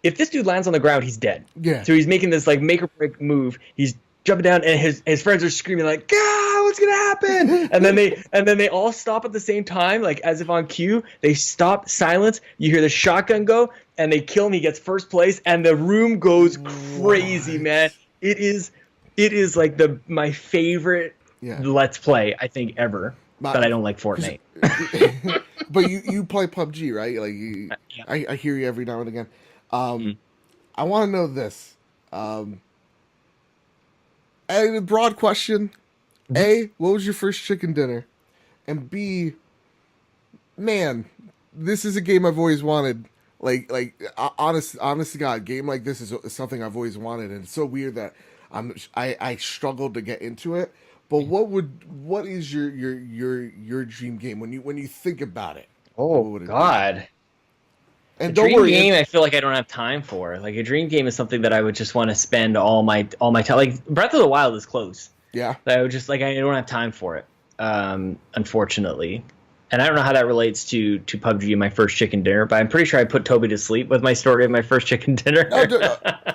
If this dude lands on the ground, he's dead. Yeah. So he's making this like make or break move. He's jumping down, and his friends are screaming like, "God, what's gonna happen?" and then they all stop at the same time, like as if on cue. They stop, silence. You hear the shotgun go, and they kill him. He gets first place, and the room goes crazy, man. It is like my favorite Let's Play I think ever. But I don't like Fortnite. But you play PUBG, right? Like Yeah. I hear you every now and again. I want to know this. A broad question. A, what was your first chicken dinner? And B, man, this is a game I've always wanted. Honest to God, a game like this is something I've always wanted, and it's so weird that I struggled to get into it. But what is your dream game when you think about it? Oh What would it be? God. And A don't dream worry, game, I feel like I don't have time for. Like a dream game is something that I would just want to spend all my time. Like Breath of the Wild is close. yeah. But I would just like I don't have time for it, unfortunately. And I don't know how that relates to PUBG and my first chicken dinner, but I'm pretty sure I put Toby to sleep with my story of my first chicken dinner.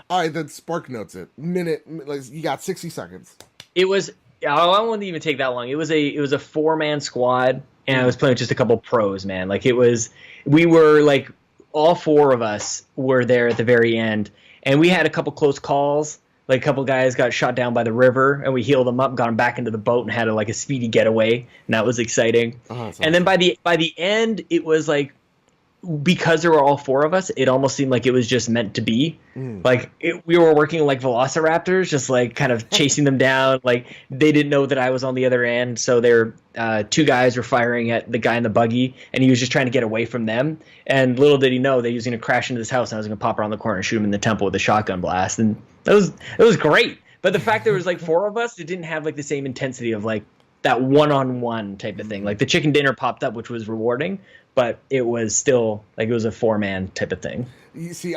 All right, then Spark Notes it. Like you got 60 seconds. It was I wouldn't even take that long. It was a 4-man squad, and I was playing with just a couple pros, man. Like we were like all four of us were there at the very end, and we had a couple close calls. Like a couple guys got shot down by the river, and we healed them up, got them back into the boat, and had a speedy getaway, and that was exciting. Oh, and then by the end, it was like because there were all four of us, it almost seemed like it was just meant to be. We were working like velociraptors, just like kind of chasing them down. Like they didn't know that I was on the other end, so their two guys were firing at the guy in the buggy, and he was just trying to get away from them. And little did he know that he was going to crash into this house, and I was going to pop around the corner and shoot him in the temple with a shotgun blast. And it was great. But the fact there was like four of us, it didn't have like the same intensity of like that one-on-one type of thing. Like the chicken dinner popped up, which was rewarding, but it was still like it was a 4-man type of thing. You see,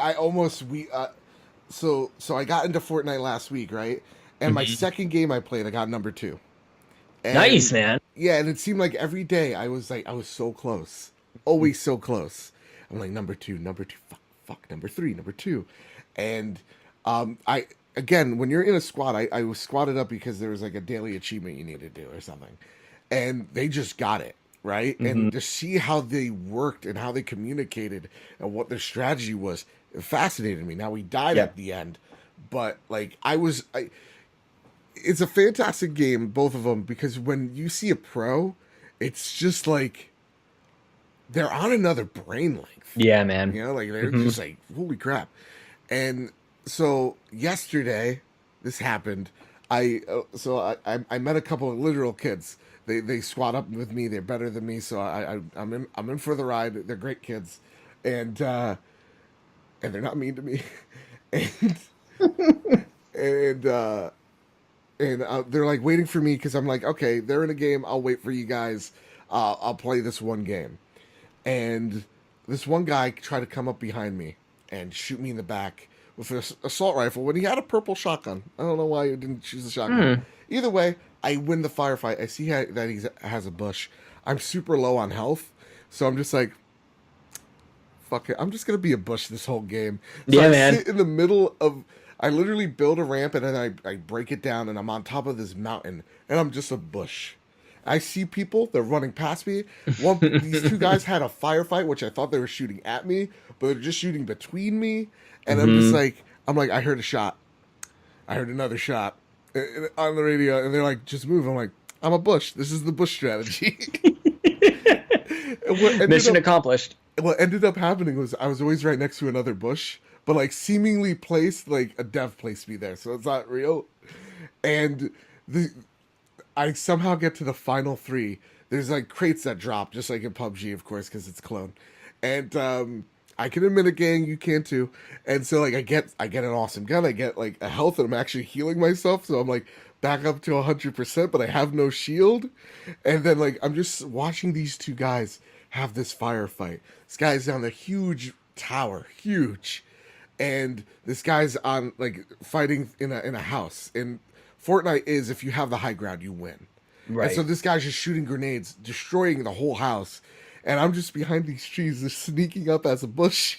so I got into Fortnite last week, right? And my second game I played, I got number 2. And, Nice, man. Yeah, and it seemed like every day I was so close, always so close. I'm like number two, number three, number two, and I again when you're in a squad, I was squatted up because there was like a daily achievement you need to do or something, and they just got it right, Mm-hmm. and to see how they worked and how they communicated and what their strategy was, it fascinated me. Now we died Yeah. at the end, but like it's a fantastic game, both of them, because when you see a pro, it's just like they're on another brain length. Yeah, man. You know, like they're Mm-hmm. just like, holy crap. And so yesterday, this happened. I met a couple of literal kids. They squat up with me. They're better than me, so I'm in for the ride. They're great kids, and they're not mean to me, and and they're like waiting for me because I'm like, okay, they're in a game. I'll wait for you guys. I'll play this one game. And this one guy tried to come up behind me and shoot me in the back with an assault rifle when he had a purple shotgun. I don't know why he didn't choose the shotgun. Hmm. Either way, I win the firefight. I see that he has a bush. I'm super low on health, so I'm just like, fuck it. I'm just gonna be a bush this whole game. So Yeah, I man. sit in the middle of. I literally build a ramp and then I break it down and I'm on top of this mountain and I'm just a bush. I see people, they're running past me. These two guys had a firefight, which I thought they were shooting at me, but they're just shooting between me. And Mm-hmm. I'm like, I heard a shot. I heard another shot on the radio, and they're like, just move. I'm like, I'm a bush. This is the bush strategy. And Mission accomplished. what ended up happening was I was always right next to another bush, but like seemingly placed, like a dev placed me there, so it's not real. And the I somehow get to the final three. There's like crates that drop, just like in PUBG, of course, because it's clone. And I can admit a gang, you can too. And so like I get an awesome gun. I get like a health, and I'm actually healing myself. So I'm like back up to 100%, but I have no shield. And then like I'm just watching these two guys have this firefight. This guy's on a huge tower, huge, and this guy's on like fighting in a house. And Fortnite is if you have the high ground, you win. And so Right. this guy's just shooting grenades, destroying the whole house. And I'm just behind these trees, just sneaking up as a bush.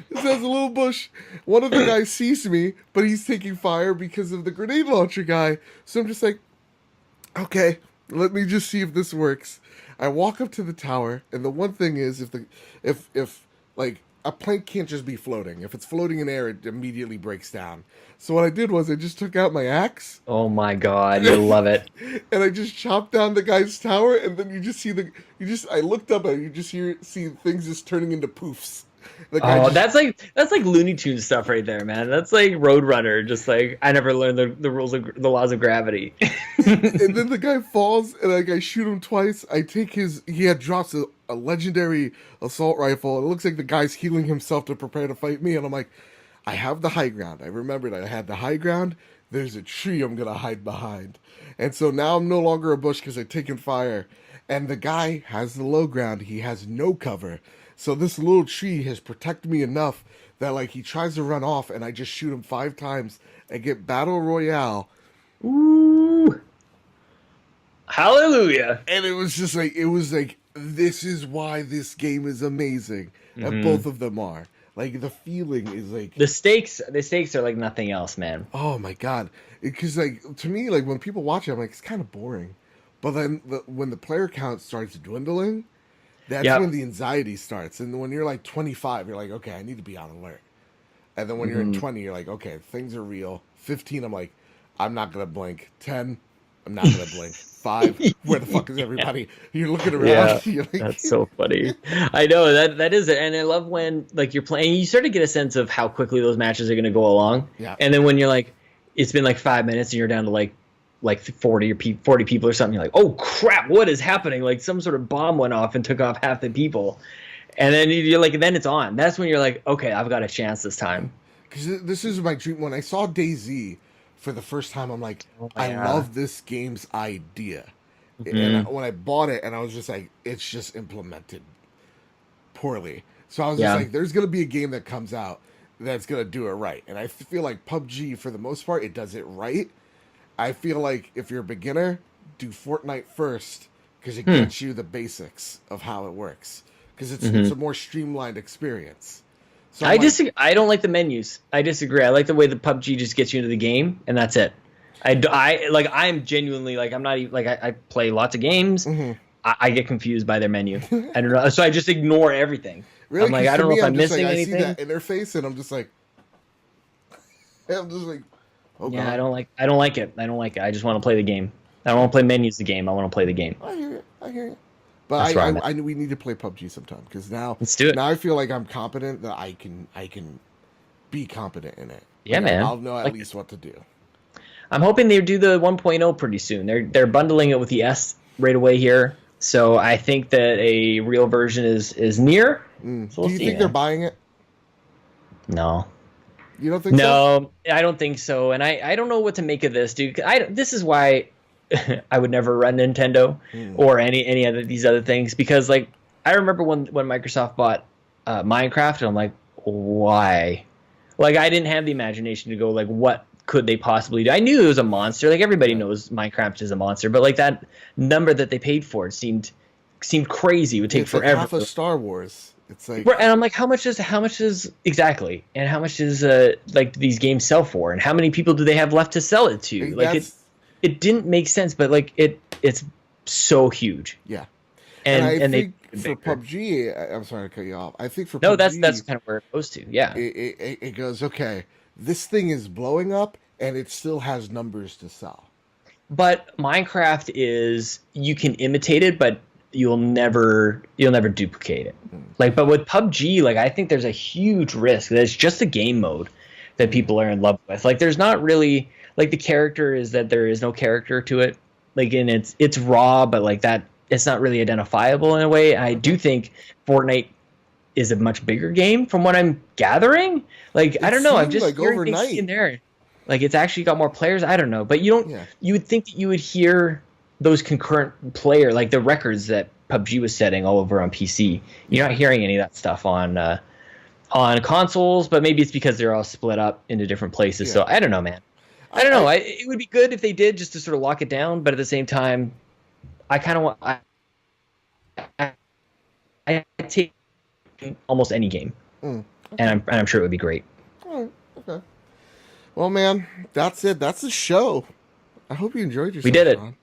This has a little bush. One of the guys sees me, but he's taking fire because of the grenade launcher guy. So I'm just like, okay, let me just see if this works. I walk up to the tower, and the one thing is, if like a plank can't just be floating. If it's floating in air, it immediately breaks down. So what I did was I just took out my axe Oh my God, you love it. and I just chopped down the guy's tower, and then you just see I looked up and you just see things just turning into poofs. The guy Oh, just that's like Looney Tunes stuff right there, man. That's like Roadrunner. Just like I never learned the rules of the laws of gravity. and then the guy falls, and like I shoot him twice. I take he had drops a legendary assault rifle. It looks like the guy's healing himself to prepare to fight me, and I'm like, I have the high ground. I remembered I had the high ground. There's a tree I'm gonna hide behind, and so now I'm no longer a bush because I've taken fire. And the guy has the low ground. He has no cover. So this little tree has protected me enough that like he tries to run off, and I just shoot him 5 times and get battle royale. Ooh, hallelujah. And it was like this is why this game is amazing, and Hmm. both of them are. Like the feeling is like, The stakes are like nothing else, man. oh my god, because like to me, like when people watch it, I'm like it's kind of boring, but then when the player count starts dwindling, that's when Yep. the anxiety starts. And when you're like 25, you're like, okay, I need to be on alert. And then when you're in Hmm. 20, you're like, okay, things are real. 15, I'm like, I'm not gonna blink. 10, I'm not gonna blink. 5, where the fuck is everybody? You're looking Yeah, around. You're like, that's so funny. I know that is it, and I love when like you're playing, you sort of get a sense of how quickly those matches are going to go along, yeah. and then when you're like, it's been like 5 minutes and you're down to like 40 people or something, you're like, oh crap, what is happening? Like some sort of bomb went off and took off half the people, and then you're like, then it's on. That's when you're like, okay, I've got a chance this time. Because this is my dream. When I saw DayZ for the first time, I'm like, Oh I yeah. love this game's idea. And Hmm. when I bought it, and I was just like, it's just implemented poorly. So I was just Yeah. like, there's gonna be a game that comes out that's gonna do it right. And I feel like PUBG, for the most part, it does it right. I feel like if you're a beginner, do Fortnite first because it Hmm. gets you the basics of how it works. because it's a more streamlined experience. So I disagree. I don't like the menus. I disagree. I like the way the PUBG just gets you into the game, and that's it. I'm genuinely like, I'm not even like, I play lots of games. Mm-hmm. I get confused by their menu. I don't know, so I just ignore everything. Really? I'm like, I don't know if I'm just missing like, anything. I see that interface, and I'm just like, oh Yeah, God. I don't like it. I don't like it. I just want to play the game. I don't want to play menus the game. I want to play the game. I hear you. I hear you. But That's where I'm at. I we need to play PUBG sometime because now Let's do it. Now I feel like I'm competent that I can be competent in it. Yeah, Like, man. I'll know at least what to do. I'm hoping they do the 1.0 pretty soon. They're bundling it with the S right away here. So I think that a real version is near. So Do you think they're buying it? No. You don't think so? No, I don't think so. And I don't know what to make of this, dude. This is why I would never run Nintendo or any other these other things, because like I remember when Microsoft bought Minecraft, and I'm like, why? Like I didn't have the imagination to go like, what could they possibly do? I knew it was a monster. Like everybody knows Minecraft is a monster, but like that number that they paid for it seemed crazy. It would take forever. Like half of Star Wars. It's like, and I'm like, how much is exactly, and how much is like these games sell for, and how many people do they have left to sell it to? Like it didn't make sense, but like it's so huge. Yeah, and I think for PUBG, I'm sorry to cut you off. I think for no, PUBG, that's kind of where it goes to. Yeah, it goes, okay, this thing is blowing up, and it still has numbers to sell. But Minecraft is, you can imitate it, but you'll never duplicate it. Like, but with PUBG, like I think there's a huge risk that it's just a game mode that people are in love with. Like there's not really, like the character is that there is no character to it. Like, and it's raw, but like that, it's not really identifiable in a way. I do think Fortnite is a much bigger game from what I'm gathering. Like, I don't know. I'm just like hearing overnight. things in there. Like it's actually got more players. I don't know, but you don't. Yeah. You would think that you would hear those concurrent player, like the records that PUBG was setting all over on PC. You're not hearing any of that stuff on consoles, but maybe it's because they're all split up into different places. Yeah. So I don't know, man. I don't know. It would be good if they did, just to sort of lock it down, but at the same time, I kind of want. I take almost any game, okay. and I'm sure it would be great. All right. Okay. Well, man, that's it. That's the show. I hope you enjoyed yourself. We did it. Sean.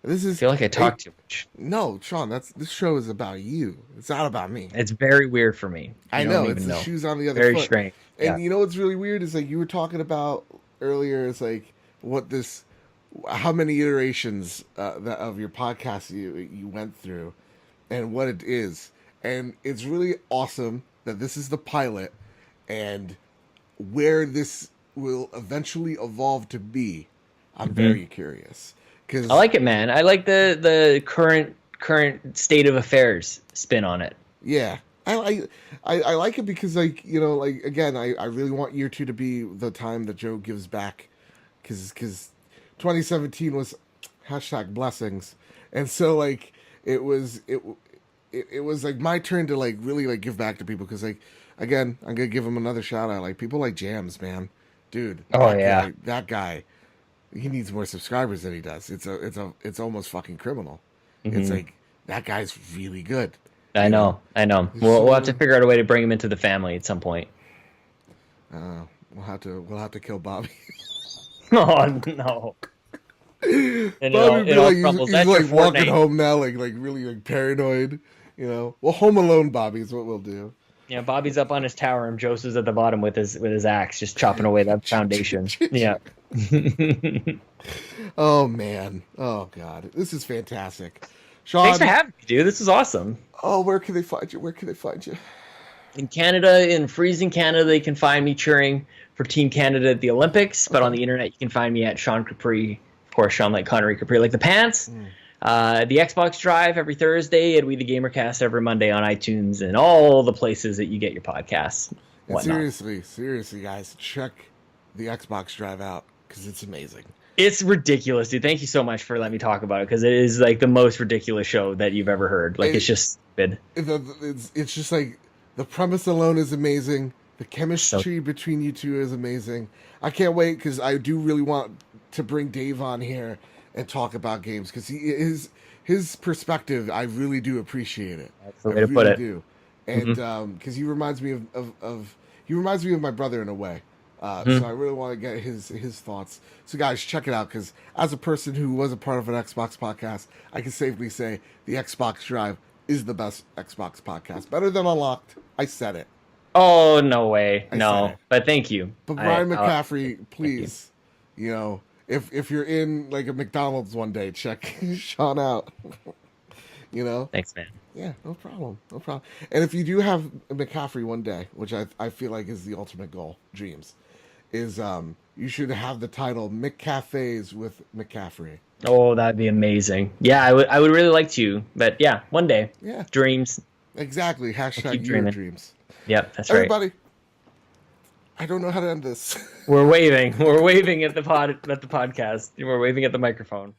I feel like I talked too much. No, Sean, this show is about you. It's not about me. It's very weird for me. I know. It's the shoes on the other foot. Very strange. And you know what's really weird is like you were talking about earlier. It's like how many iterations of your podcast you went through, and what it is, and it's really awesome that this is the pilot, and where this will eventually evolve to be. I'm very curious. I like it, man. I like the current state of affairs spin on it. Yeah, I like it because, like, you know, like again, I really want year 2 to be the time that Joe gives back, because 2017 was #blessings, and so like it was like my turn to like really like give back to people, because like again, I'm gonna give him another shout out. Like people like Jams, man, dude. Oh yeah, that guy. He needs more subscribers than he does. It's almost fucking criminal. It's like, that guy's really good. I know. We'll have to figure out a way to bring him into the family at some point. We'll have to kill Bobby. Oh no. And Bobby he's like walking home now, like really like paranoid. You know, well, Home Alone Bobby is what we'll do. Yeah, Bobby's up on his tower and Joseph's at the bottom with his axe, just chopping away that foundation. Yeah. Oh man. Oh god. This is fantastic. Sean, thanks for having me, dude. This is awesome. Oh, where can they find you? In Canada, in freezing Canada, they can find me cheering for Team Canada at the Olympics. But on the internet, you can find me at Sean Capri. Of course, Sean like Connery Capri like the pants. The Xbox Drive every Thursday, and We the Gamercast every Monday on iTunes and all the places that you get your podcasts. Seriously, guys, check the Xbox Drive out, because it's amazing. It's ridiculous, dude. Thank you so much for letting me talk about it, because it is like the most ridiculous show that you've ever heard. Like, it's just stupid. It's just like the premise alone is amazing. The chemistry between you two is amazing. I can't wait, because I do really want to bring Dave on here and talk about games, because his his perspective, I really do appreciate it. That's the I way to put really it. do. And because he reminds me of he reminds me of my brother in a way. So I really want to get his thoughts. So guys, check it out, because as a person who was a part of an Xbox podcast, I can safely say the Xbox Drive is the best Xbox podcast. Better than Unlocked. I said it. Oh, no way. I said No. it. But thank you. But Brian I- McCaffrey, please, you know, if you're in like a McDonald's one day, check Sean out. You know? Thanks, man. Yeah, no problem. No problem. And if you do have McCaffrey one day, which I feel like is the ultimate goal, dreams, is you should have the title McCafes with McCaffrey. Oh, that'd be amazing. Yeah, I would really like to. But yeah, one day. Yeah. Dreams. Exactly. Hashtag keep your dreaming. dreams. Yep, that's right. Everybody, I don't know how to end this. We're waving. We're waving at the podcast. We're waving at the microphone.